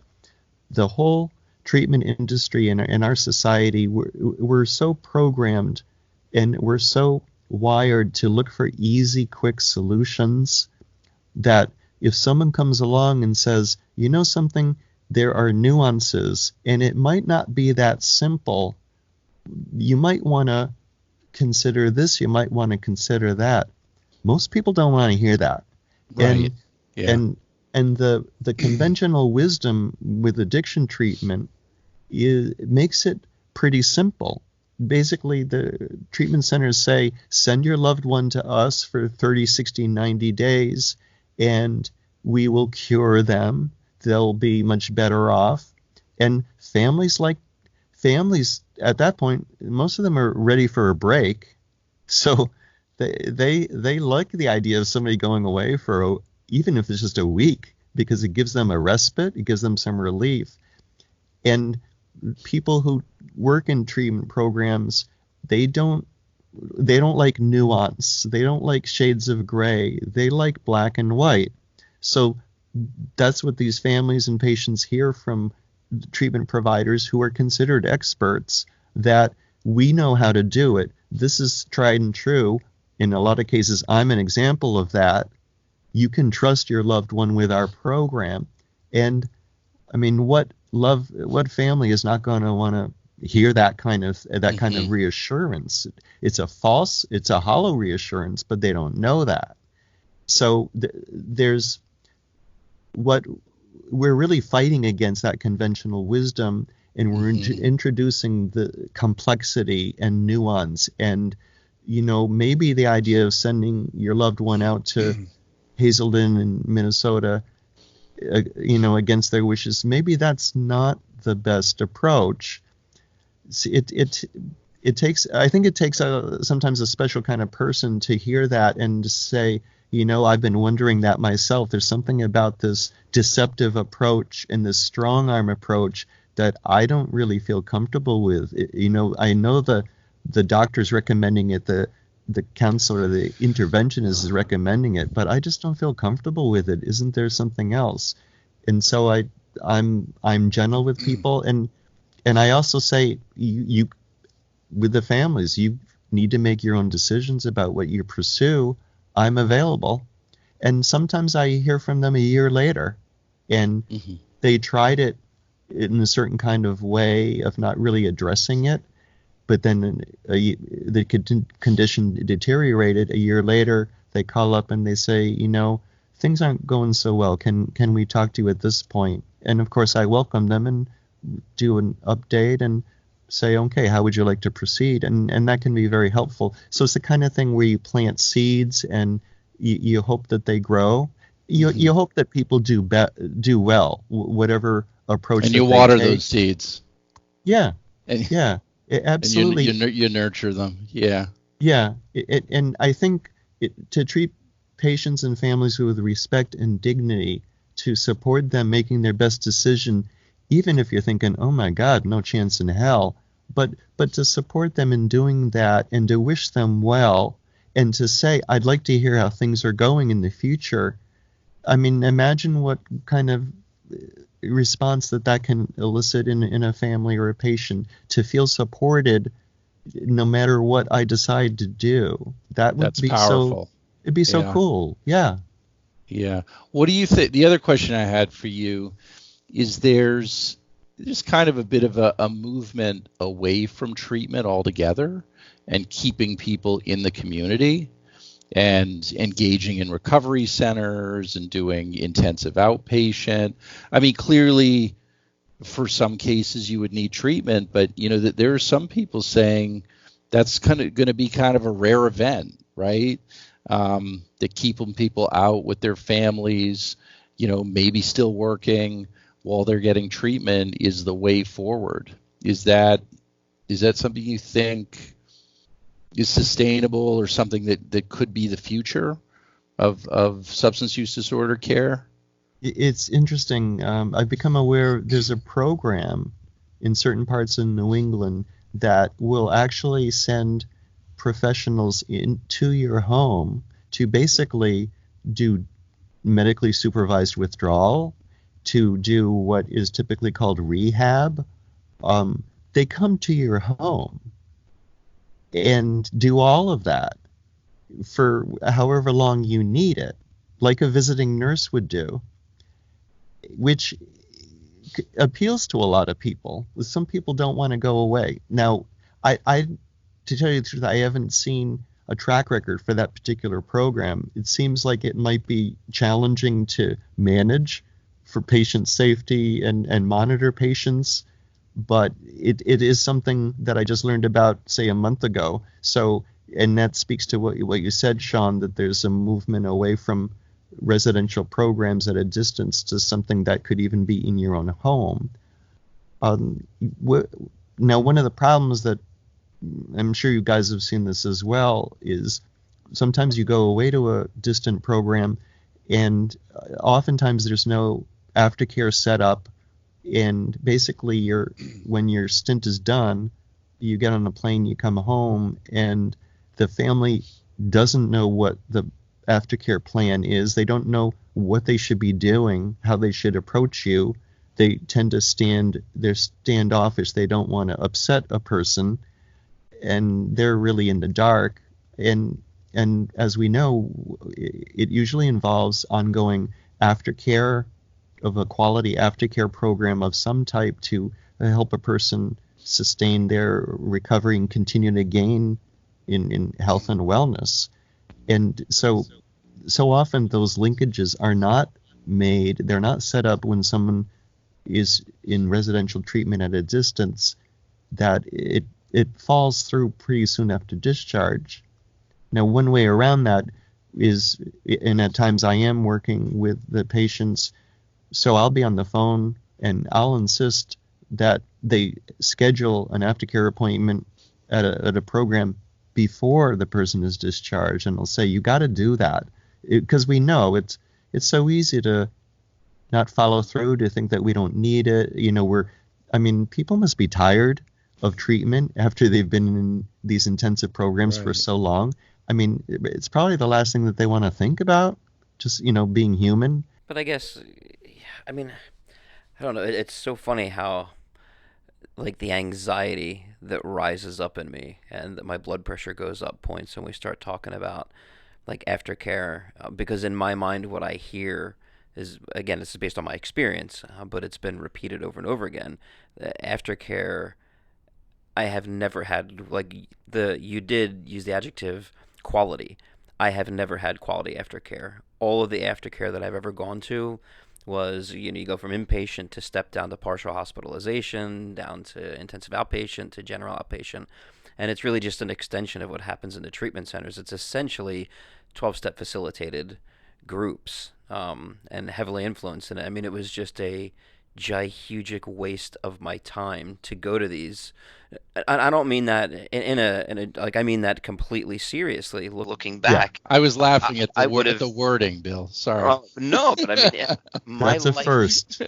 the whole treatment industry in our society, we're so programmed and we're so wired to look for easy, quick solutions that if someone comes along and says, you know something, there are nuances and it might not be that simple, you might want to consider this, you might want to consider that. Most people don't want to hear that. Right. And the conventional wisdom with addiction treatment makes it pretty simple. Basically, the treatment centers say, send your loved one to us for 30, 60, 90 days, and we will cure them. They'll be much better off. And families at that point, most of them are ready for a break. So they like the idea of somebody going away for even if it's just a week, because it gives them a respite, it gives them some relief. And people who work in treatment programs, they don't like nuance. They don't like shades of gray. They like black and white. So that's what these families and patients hear from treatment providers who are considered experts, that we know how to do it. This is tried and true. In a lot of cases, I'm an example of that. You can trust your loved one with our program. And I mean, what family is not going to want to hear that kind of reassurance? It's a hollow reassurance, but they don't know that. So there's what we're really fighting against, that conventional wisdom, and we're introducing the complexity and nuance. And maybe the idea of sending your loved one out to Hazelden in Minnesota, against their wishes, maybe that's not the best approach. It takes sometimes a special kind of person to hear that and to say, I've been wondering that myself. There's something about this deceptive approach and this strong arm approach that I don't really feel comfortable with. I know the doctor's recommending it, the counselor, the interventionist is recommending it, but I just don't feel comfortable with it. Isn't there something else? And so I'm gentle with people, and I also say, you with the families, you need to make your own decisions about what you pursue. I'm available. And sometimes I hear from them a year later, and they tried it in a certain kind of way of not really addressing it, but then the condition deteriorated. A year later, they call up and they say, things aren't going so well. Can we talk to you at this point? And of course, I welcome them and do an update and say, okay, how would you like to proceed? And that can be very helpful. So it's the kind of thing where you plant seeds and you hope that they grow. You hope that people do well, whatever approach. And you water those seeds. Yeah, yeah, absolutely. And you nurture them. Yeah. Yeah, and I think to treat patients and families with respect and dignity, to support them making their best decision, even if you're thinking, oh my God, no chance in hell, but to support them in doing that and to wish them well and to say, I'd like to hear how things are going in the future. I mean, imagine what kind of response that can elicit in a family or a patient, to feel supported no matter what I decide to do. That's be powerful. It'd be so cool. Yeah. Yeah. What do you think? The other question I had for you is there's kind of a bit of a movement away from treatment altogether and keeping people in the community and engaging in recovery centers and doing intensive outpatient. I mean, clearly for some cases you would need treatment, but that there are some people saying that's kind of going to be kind of a rare event, right? That keeping people out with their families, maybe still working while they're getting treatment is the way forward. Is that something you think is sustainable or something that could be the future of substance use disorder care? It's interesting. I've become aware there's a program in certain parts of New England that will actually send professionals into your home to basically do medically supervised withdrawal, to do what is typically called rehab. They come to your home and do all of that for however long you need it, like a visiting nurse would do, which appeals to a lot of people. Some people don't want to go away. Now, I to tell you the truth, I haven't seen a track record for that particular program. It seems like it might be challenging to manage for patient safety and monitor patients, but it is something that I just learned about, say, a month ago. So, and that speaks to what you said, Sean, that there's a movement away from residential programs at a distance to something that could even be in your own home. Now, one of the problems that I'm sure you guys have seen this as well is sometimes you go away to a distant program and oftentimes there's no aftercare set up, and basically when your stint is done, you get on a plane, you come home, and the family doesn't know what the aftercare plan is. They don't know what they should be doing, how they should approach you. They tend to they're standoffish. They don't want to upset a person, and they're really in the dark. And as we know, it usually involves ongoing aftercare, of a quality aftercare program of some type to help a person sustain their recovery and continue to gain in health and wellness. And so often those linkages are not made, they're not set up when someone is in residential treatment at a distance, that it falls through pretty soon after discharge. Now, one way around that is, and at times I am working with the patients, so I'll be on the phone and I'll insist that they schedule an aftercare appointment at a program before the person is discharged, and I'll say, you got to do that, because we know it's so easy to not follow through, to think that we don't need it. People must be tired of treatment after they've been in these intensive programs for so long. I mean, it's probably the last thing that they want to think about, just, being human. But I guess, I don't know. It's so funny how, like, the anxiety that rises up in me and that my blood pressure goes up points when we start talking about, like, aftercare. Because in my mind, what I hear is, again, this is based on my experience, but it's been repeated over and over again. The aftercare, I have never had, like, you did use the adjective quality. I have never had quality aftercare. All of the aftercare that I've ever gone to was, you go from inpatient to step down to partial hospitalization, down to intensive outpatient to general outpatient. And it's really just an extension of what happens in the treatment centers. It's essentially 12-step facilitated groups, and heavily influenced. And it was just a gigantic waste of my time to go to these. I don't mean that in a like, I mean that completely seriously. Looking back, I was laughing at the wording, Bill. Sorry. No, but that's a first.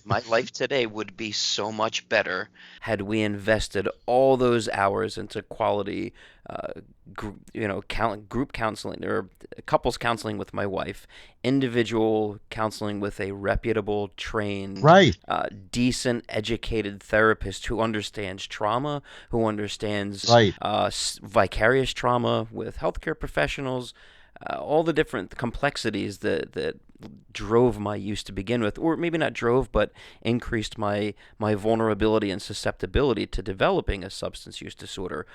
My life today would be so much better had we invested all those hours into quality, group counseling, or couples counseling with my wife, individual counseling with a reputable, trained, decent, educated therapist who understands trauma, who understands vicarious trauma with healthcare professionals, all the different complexities that drove my use to begin with, or maybe not drove, but increased my vulnerability and susceptibility to developing a substance use disorder.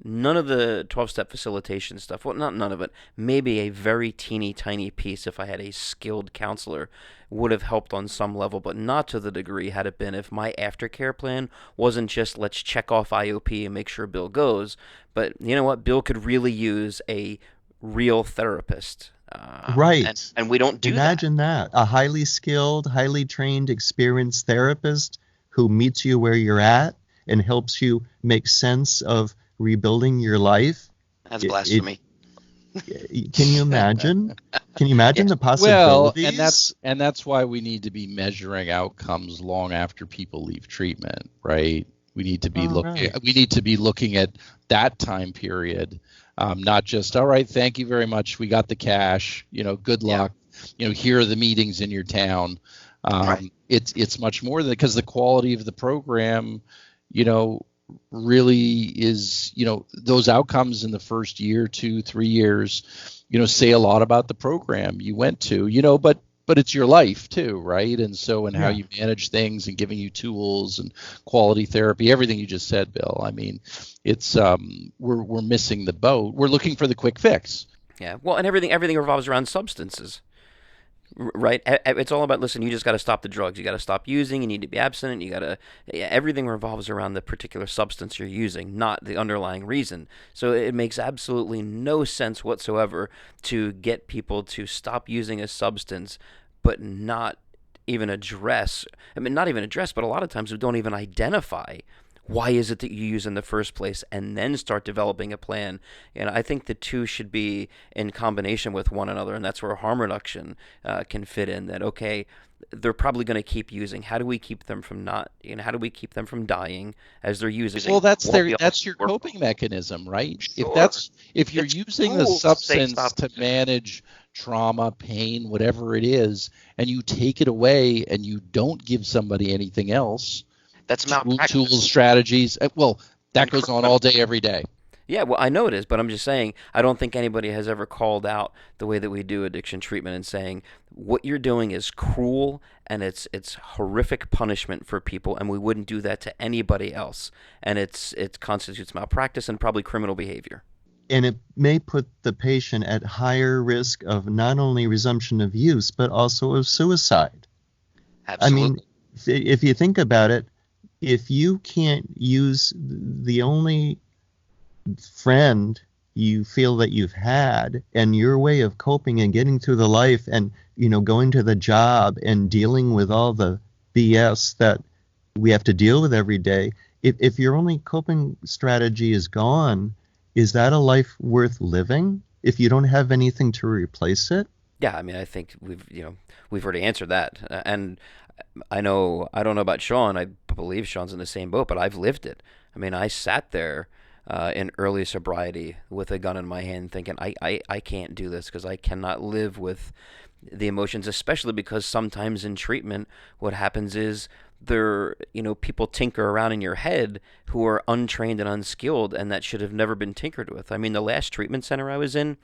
None of the 12-step facilitation stuff, well, not none of it, maybe a very teeny tiny piece, if I had a skilled counselor, would have helped on some level, but not to the degree had it been if my aftercare plan wasn't just, let's check off IOP and make sure Bill goes, but you know what, Bill could really use a real therapist. And we don't do Imagine that. A highly skilled, highly trained, experienced therapist who meets you where you're at and helps you make sense of rebuilding your life. That's blasphemy. Can you imagine? Can you imagine the Well, possibilities? and that's why we need to be measuring outcomes long after people leave treatment, right? We need to be looking at that time period, not just, all right, thank you very much, we got the cash, good luck, here are the meetings in your town. Right. It's much more than, because the quality of the program, really is, those outcomes in the first year, 2, 3 years, say a lot about the program you went to, but it's your life too, right? And so, how you manage things and giving you tools and quality therapy, everything you just said, Bill. I mean, it's we're missing the boat. We're looking for the quick fix. Yeah. Well, and everything revolves around substances. Right? It's all about, listen, you just got to stop the drugs. You got to stop using. You need to be abstinent. Everything revolves around the particular substance you're using, not the underlying reason. So it makes absolutely no sense whatsoever to get people to stop using a substance, but not even address, but a lot of times we don't even identify why is it that you use in the first place, and then start developing a plan. And I think the two should be in combination with one another, and that's where harm reduction can fit in. That, okay, they're probably going to keep using. How do we keep them from how do we keep them from dying as they're using? Well, that's your coping mechanism, right? Sure. If you're using the substance to manage trauma, pain, whatever it is, and you take it away and you don't give somebody anything else, that's malpractice. Tools, strategies. Well, that goes on all day, every day. Yeah, well, I know it is, but I'm just saying, I don't think anybody has ever called out the way that we do addiction treatment and saying, what you're doing is cruel and it's horrific punishment for people, and we wouldn't do that to anybody else. And it constitutes malpractice and probably criminal behavior. And it may put the patient at higher risk of not only resumption of use, but also of suicide. Absolutely. I mean, if you think about it, if you can't use the only friend you feel that you've had, and your way of coping and getting through the life and, going to the job and dealing with all the BS that we have to deal with every day, if your only coping strategy is gone, is that a life worth living if you don't have anything to replace it? Yeah, I mean, I think we've already answered that. And I don't know about Sean. I believe Sean's in the same boat, but I've lived it. I mean, I sat there in early sobriety with a gun in my hand thinking, I can't do this because I cannot live with the emotions, especially because sometimes in treatment what happens is people tinker around in your head who are untrained and unskilled, and that should have never been tinkered with. I mean, the last treatment center I was in,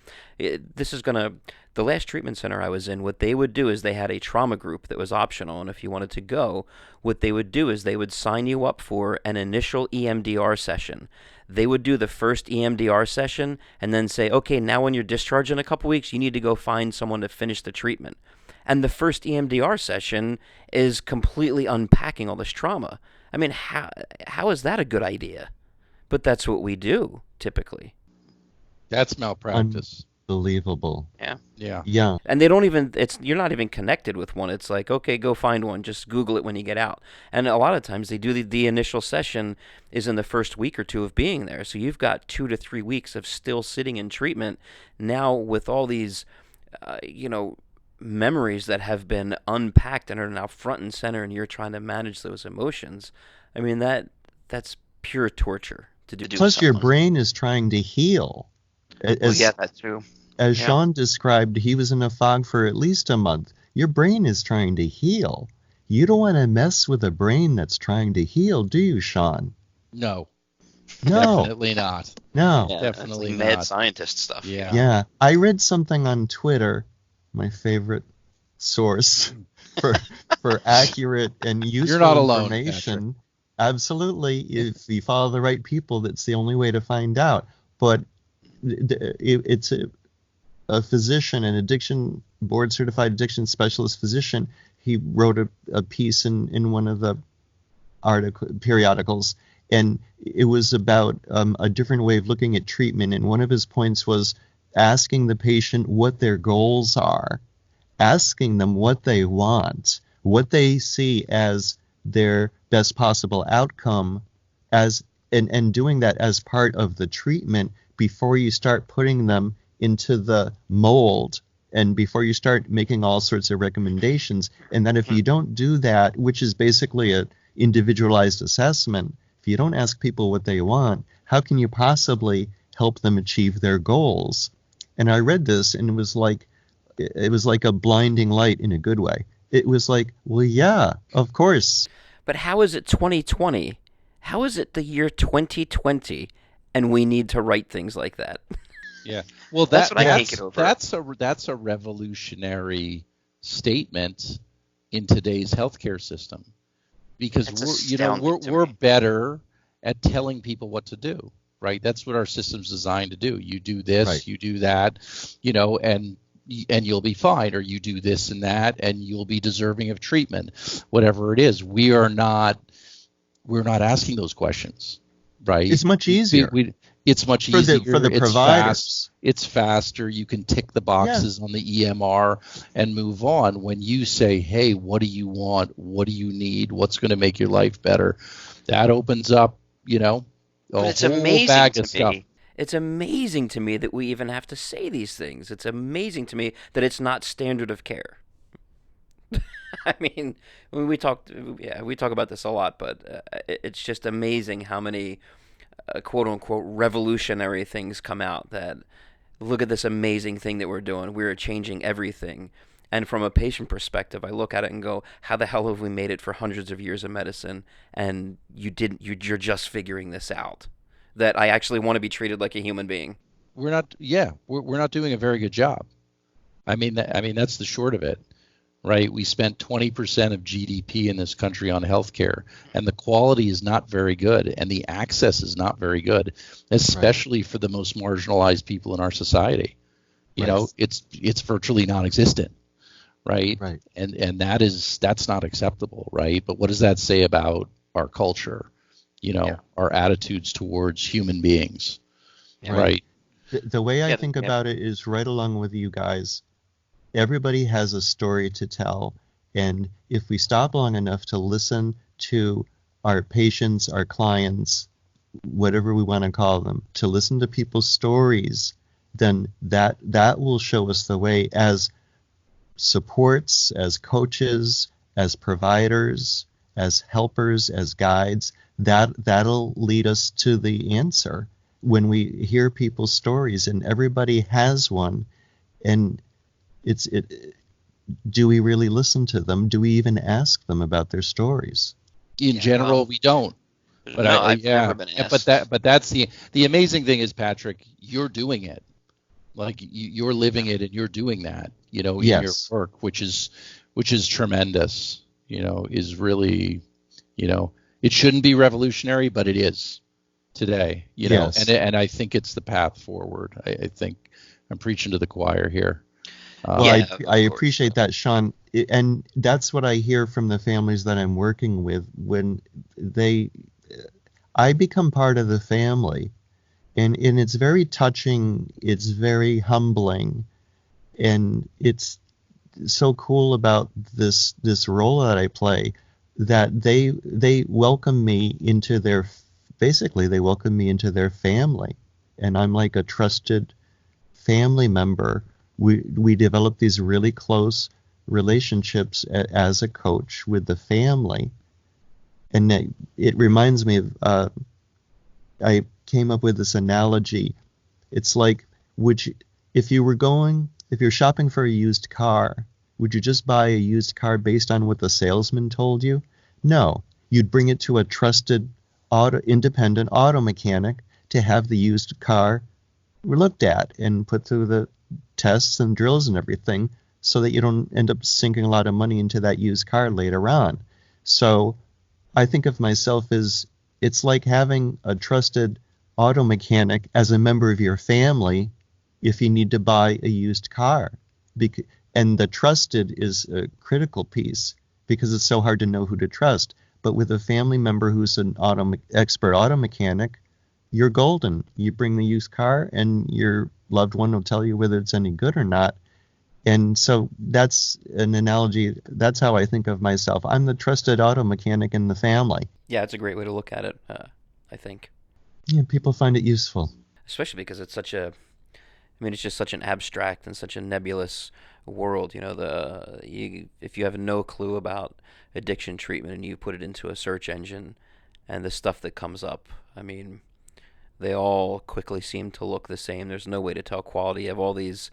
what they would do is they had a trauma group that was optional, and if you wanted to go, what they would do is they would sign you up for an initial EMDR session. They would do the first EMDR session and then say, okay, now when you're discharged in a couple weeks, you need to go find someone to finish the treatment. And the first EMDR session is completely unpacking all this trauma. I mean, how is that a good idea? But that's what we do, typically. That's malpractice. Unbelievable. Yeah. And they don't even, you're not even connected with one. It's like, okay, go find one. Just Google it when you get out. And a lot of times they do the initial session is in the first week or two of being there. So you've got 2 to 3 weeks of still sitting in treatment. Now with all these, memories that have been unpacked and are now front and center, and you're trying to manage those emotions. I mean, that's pure torture to do. Plus, your brain is trying to heal. That too. As Sean described, he was in a fog for at least a month. Your brain is trying to heal. You don't want to mess with a brain that's trying to heal, do you, Sean? No. Definitely not. No. Yeah, Definitely like not. mad scientist stuff. Yeah. I read something on Twitter, my favorite source for accurate and useful You're not alone, information. Absolutely. If you follow the right people, that's the only way to find out. But it's a physician, an addiction board certified addiction specialist physician. He wrote a piece in one of the periodicals, and it was about a different way of looking at treatment. And one of his points was asking the patient what their goals are, asking them what they want, what they see as their best possible outcome, and doing that as part of the treatment before you start putting them into the mold and before you start making all sorts of recommendations. And then if you don't do that, which is basically a individualized assessment, if you don't ask people what they want, how can you possibly help them achieve their goals? And I read this, and it was like a blinding light in a good way. It was like, well, yeah, of course. But how is it 2020? How is it the year 2020 and we need to write things like that? Yeah. Well, That's what I can't get over. That's a revolutionary statement in today's healthcare system, because It's we're astounding to we're me. better at telling people what to do, right? That's what our system's designed to do. You do this, Right. you do that, and you'll be fine, or you do this and that, and you'll be deserving of treatment, whatever it is. We're not asking those questions, right? It's much easier. It's much for easier the it's providers. It's faster. You can tick the boxes on the EMR and move on. When you say, hey, what do you want? What do you need? What's going to make your life better? That opens up, a But it's whole amazing bag to of stuff. me. It's amazing to me that we even have to say these things. It's amazing to me that it's not standard of care. I mean, when we talk about this a lot, but it's just amazing how many quote unquote revolutionary things come out that look at this amazing thing that we're doing. We're changing everything. And from a patient perspective, I look at it and go, how the hell have we made it for hundreds of years of medicine and you're just figuring this out? That I actually want to be treated like a human being. We're not doing a very good job. I mean, that's the short of it, right? We spent 20% of GDP in this country on healthcare, and the quality is not very good, and the access is not very good, especially for the most marginalized people in our society. You know, it's virtually non-existent, right? Right. And that's not acceptable, right? But what does that say about our culture? Our attitudes towards human beings, right? The way I think about it is right along with you guys. Everybody has a story to tell. And if we stop long enough to listen to our patients, our clients, whatever we want to call them, to listen to people's stories, then that will show us the way as supports, as coaches, as providers, as helpers, as guides. That'll lead us to the answer when we hear people's stories, and everybody has one. And do we really listen to them? Do we even ask them about their stories? In general, we don't. But I've never been asked. But that's the amazing thing is, Patrick, you're doing it. Like you're living it, and you're doing that. In your work, which is tremendous. Is really, it shouldn't be revolutionary, but it is today. And I think it's the path forward. I think I'm preaching to the choir here. I appreciate that, Sean. And that's what I hear from the families that I'm working with when I become part of the family. And it's very touching. It's very humbling. And it's so cool about this role that I play, that they welcome me into their family. And I'm like a trusted family member. We develop these really close relationships as a coach with the family. And it reminds me of, I came up with this analogy. It's like, if you're shopping for a used car, would you just buy a used car based on what the salesman told you? No, you'd bring it to a trusted independent auto mechanic to have the used car looked at and put through the tests and drills and everything, so that you don't end up sinking a lot of money into that used car later on. So I think of myself as, it's like having a trusted auto mechanic as a member of your family if you need to buy a used car. And the trusted is a critical piece, because it's so hard to know who to trust. But with a family member who's an expert auto mechanic, you're golden. You bring the used car, and your loved one will tell you whether it's any good or not. And so that's an analogy. That's how I think of myself. I'm the trusted auto mechanic in the family. Yeah, it's a great way to look at it, I think. Yeah, people find it useful. Especially because it's such a I mean, it's just such an abstract and such a nebulous world. If you have no clue about addiction treatment and you put it into a search engine, and the stuff that comes up, I mean, they all quickly seem to look the same. There's no way to tell quality. You have all these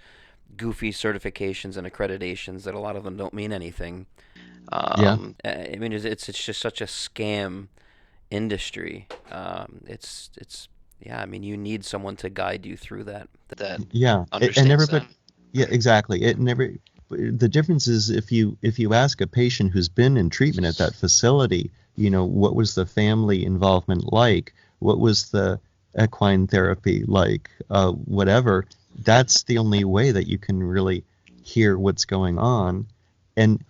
goofy certifications and accreditations that a lot of them don't mean anything. I mean, it's just such a scam industry. I mean, you need someone to guide you through that. Yeah, and everybody. Yeah, exactly. The difference is if you ask a patient who's been in treatment at that facility, what was the family involvement like? What was the equine therapy like? Whatever. That's the only way that you can really hear what's going on. And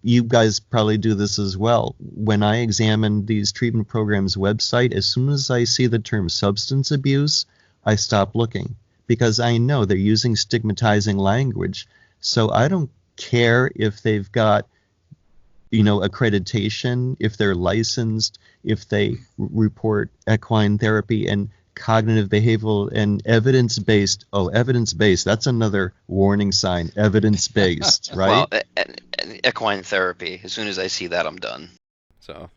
you guys probably do this as well. When I examine these treatment programs' website, as soon as I see the term substance abuse, I stop looking, because I know they're using stigmatizing language. So I don't care if they've got, accreditation, if they're licensed, if they report equine therapy and cognitive behavioral and evidence-based. Oh, evidence-based, that's another warning sign. Evidence-based, right? Well, and equine therapy, as soon as I see that, I'm done. So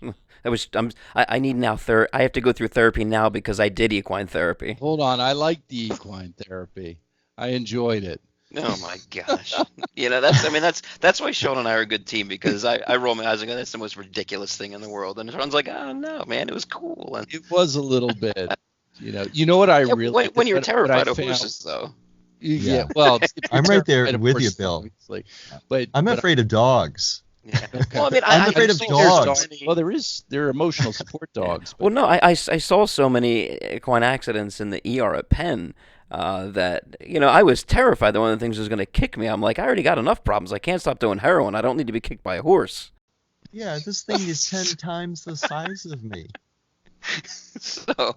I need now I have to go through therapy now because I did equine therapy. Hold on, I like the equine therapy. I enjoyed it. Oh my gosh. That's why Sean and I are a good team, because I roll my eyes and go, that's the most ridiculous thing in the world. And Sean's like, oh no, man, it was cool. And it was a little bit. You know what I really when you're terrified of horses, though. Yeah. Well, I'm right there with you, Bill. But I'm afraid of dogs. Yeah. Okay. Well, I mean, I'm afraid of dogs. Well, there are emotional support dogs. Well, no, I saw so many equine accidents in the ER at Penn that I was terrified that one of the things was going to kick me. I'm like, I already got enough problems. I can't stop doing heroin. I don't need to be kicked by a horse. Yeah, this thing is 10 times the size of me. So,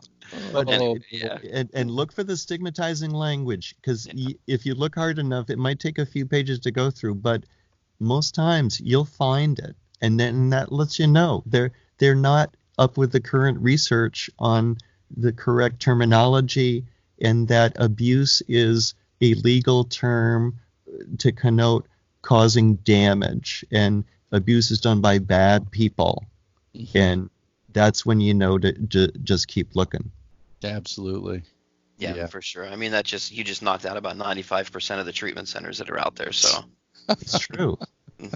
and look for the stigmatizing language, because if you look hard enough, it might take a few pages to go through, but most times you'll find it, and then that lets you know they're not up with the current research on the correct terminology, and that abuse is a legal term to connote causing damage, and abuse is done by bad people, and that's when you know to just keep looking. Absolutely. Yeah, for sure. I mean, you just knocked out about 95% of the treatment centers that are out there. So it's true.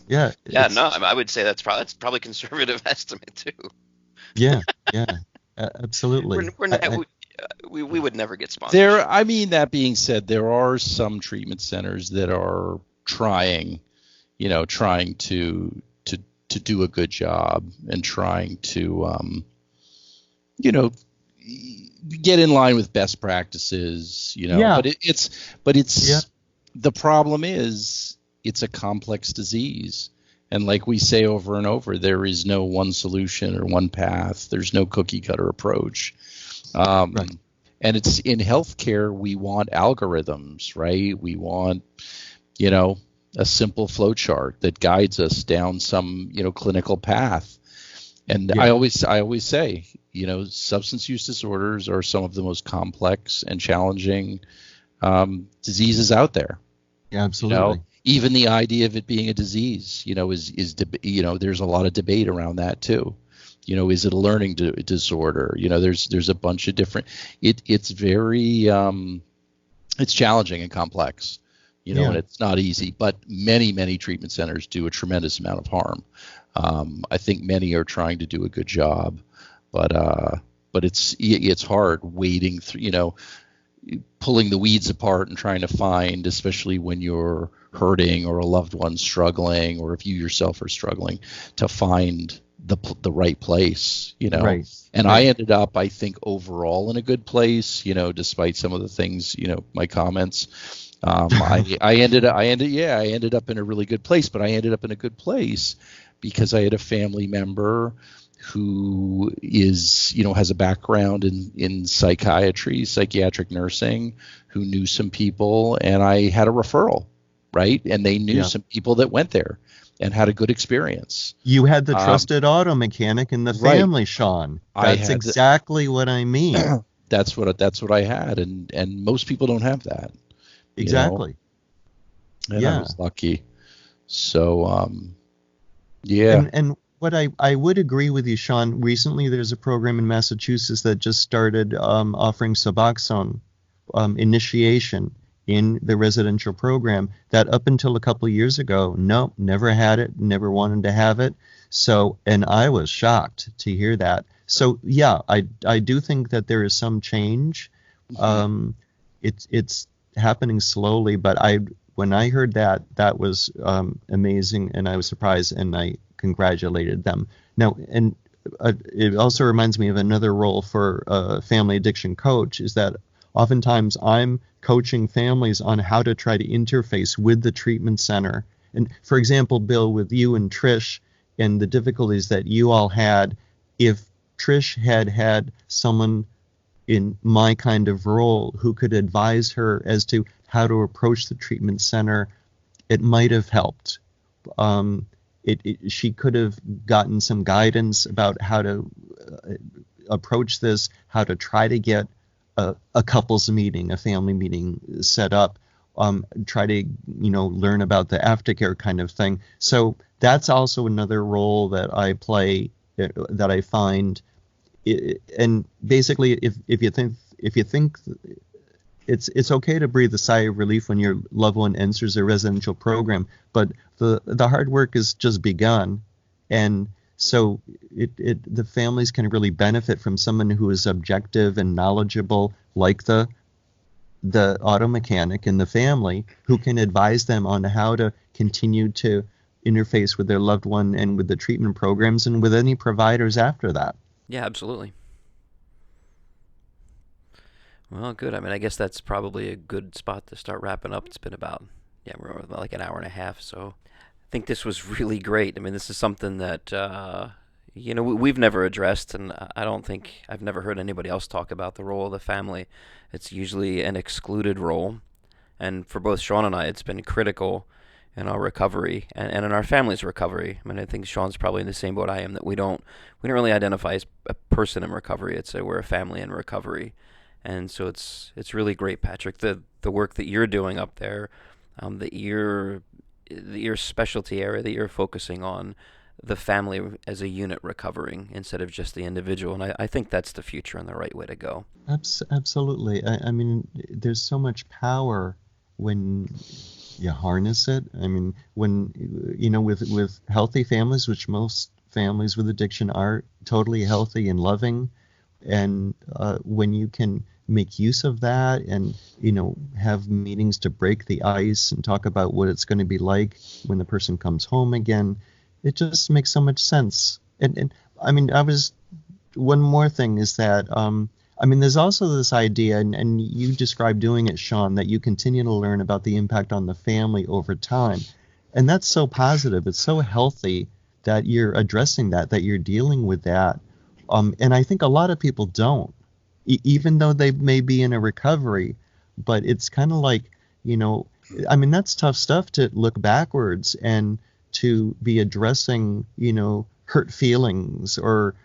Yeah. I would say that's probably conservative estimate too. Yeah. Absolutely. We would never get sponsored. That being said, there are some treatment centers that are trying to do a good job and trying to, get in line with best practices, Yeah. But it's the problem is it's a complex disease. And like we say over and over, there is no one solution or one path. There's no cookie cutter approach. Right. And it's in healthcare, we want algorithms, right? We want, a simple flow chart that guides us down some, clinical path. And I always say, substance use disorders are some of the most complex and challenging diseases out there. Yeah, absolutely. Even the idea of it being a disease, is there's a lot of debate around that too. Is it a learning disorder? There's a bunch of different. It's very it's challenging and complex. And it's not easy, but many treatment centers do a tremendous amount of harm. I think many are trying to do a good job, but it's hard wading through, pulling the weeds apart and trying to find, especially when you're hurting or a loved one struggling, or if you yourself are struggling, to find the right place, Right. And I ended up, I think, overall in a good place, despite some of the things, my comments. I ended up in a really good place, but I ended up in a good place because I had a family member who is, has a background in psychiatry, psychiatric nursing, who knew some people, and I had a referral, right? And they knew some people that went there and had a good experience. You had the trusted auto mechanic in the family, Sean. That's exactly what I mean. that's what I had, and most people don't have that. Exactly. And Yeah. I was lucky. So yeah. And what I would agree with you, Sean. Recently, there's a program in Massachusetts that just started offering Suboxone initiation in the residential program that up until a couple of years ago, no, never had it, never wanted to have it. So, and I was shocked to hear that. So yeah, I do think that there is some change. It's happening slowly, but when I heard that was amazing, and I was surprised, and I congratulated them. Now, and it also reminds me of another role for a family addiction coach, is that oftentimes I'm coaching families on how to try to interface with the treatment center. And for example, Bill, with you and Trish and the difficulties that you all had, if Trish had someone in my kind of role who could advise her as to how to approach the treatment center, it might have helped. She could have gotten some guidance about how to approach this, how to try to get a couples meeting, a family meeting set up, try to learn about the aftercare kind of thing. So that's also another role that I play, that I find. And basically, if you think it's okay to breathe a sigh of relief when your loved one enters a residential program, but the hard work has just begun, and so the families can really benefit from someone who is objective and knowledgeable, like the auto mechanic in the family, who can advise them on how to continue to interface with their loved one and with the treatment programs and with any providers after that. Yeah, absolutely. Well, good. I mean, I guess that's probably a good spot to start wrapping up. It's been we're like an hour and a half, so I think this was really great. I mean, this is something that, we've never addressed, and I don't think I've never heard anybody else talk about the role of the family. It's usually an excluded role, and for both Sean and I, it's been critical in our recovery and in our family's recovery. I mean, I think Sean's probably in the same boat I am, that we don't really identify as a person in recovery. We're a family in recovery. And so it's really great, Patrick, the work that you're doing up there, your specialty area that you're focusing on, the family as a unit recovering instead of just the individual. And I think that's the future and the right way to go. Absolutely. I mean, there's so much power when you harness it. I mean, when, with healthy families, which most families with addiction are totally healthy and loving, and when you can make use of that and, have meetings to break the ice and talk about what it's going to be like when the person comes home again, it just makes so much sense. And I mean, one more thing is that, there's also this idea, and you described doing it, Sean, that you continue to learn about the impact on the family over time. And that's so positive. It's so healthy that you're addressing that you're dealing with that. And I think a lot of people don't, even though they may be in a recovery, but it's kind of like, that's tough stuff to look backwards and to be addressing, hurt feelings or,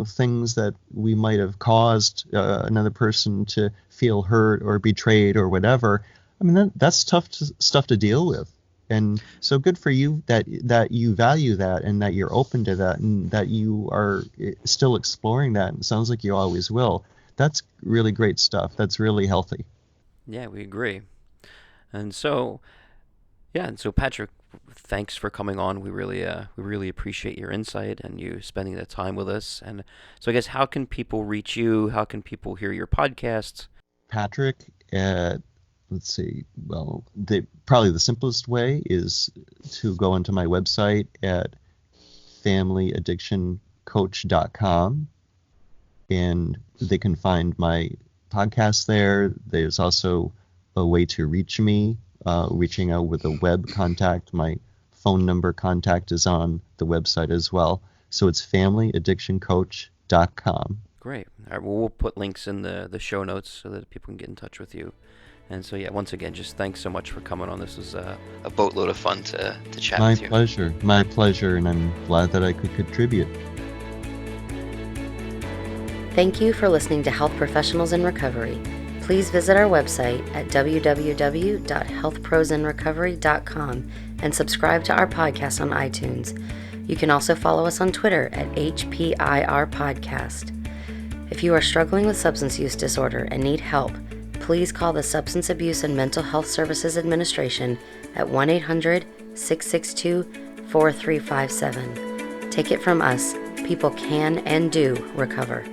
things that we might have caused another person to feel hurt or betrayed or whatever. I mean, that's tough stuff to deal with. And so good for you that you value that and that you're open to that and that you are still exploring that. And it sounds like you always will. That's really great stuff. That's really healthy. Yeah, we agree. And so Patrick, thanks for coming on. We really appreciate your insight and you spending the time with us. And so I guess, how can people reach you? How can people hear your podcasts? Patrick at, let's see, well, probably the simplest way is to go onto my website at familyaddictioncoach.com, and they can find my podcast there. There's also a way to reach me, reaching out with a web contact. My phone number contact is on the website as well. So it's familyaddictioncoach.com. Great. All right, well, we'll put links in the show notes so that people can get in touch with you. And so, yeah, once again, just thanks so much for coming on. This was a boatload of fun to chat with you. My pleasure, and I'm glad that I could contribute. Thank you for listening to Health Professionals in Recovery. Please visit our website at www.healthprosinrecovery.com and subscribe to our podcast on iTunes. You can also follow us on Twitter at HPIR Podcast. If you are struggling with substance use disorder and need help, please call the Substance Abuse and Mental Health Services Administration at 1-800-662-4357. Take it from us, people can and do recover.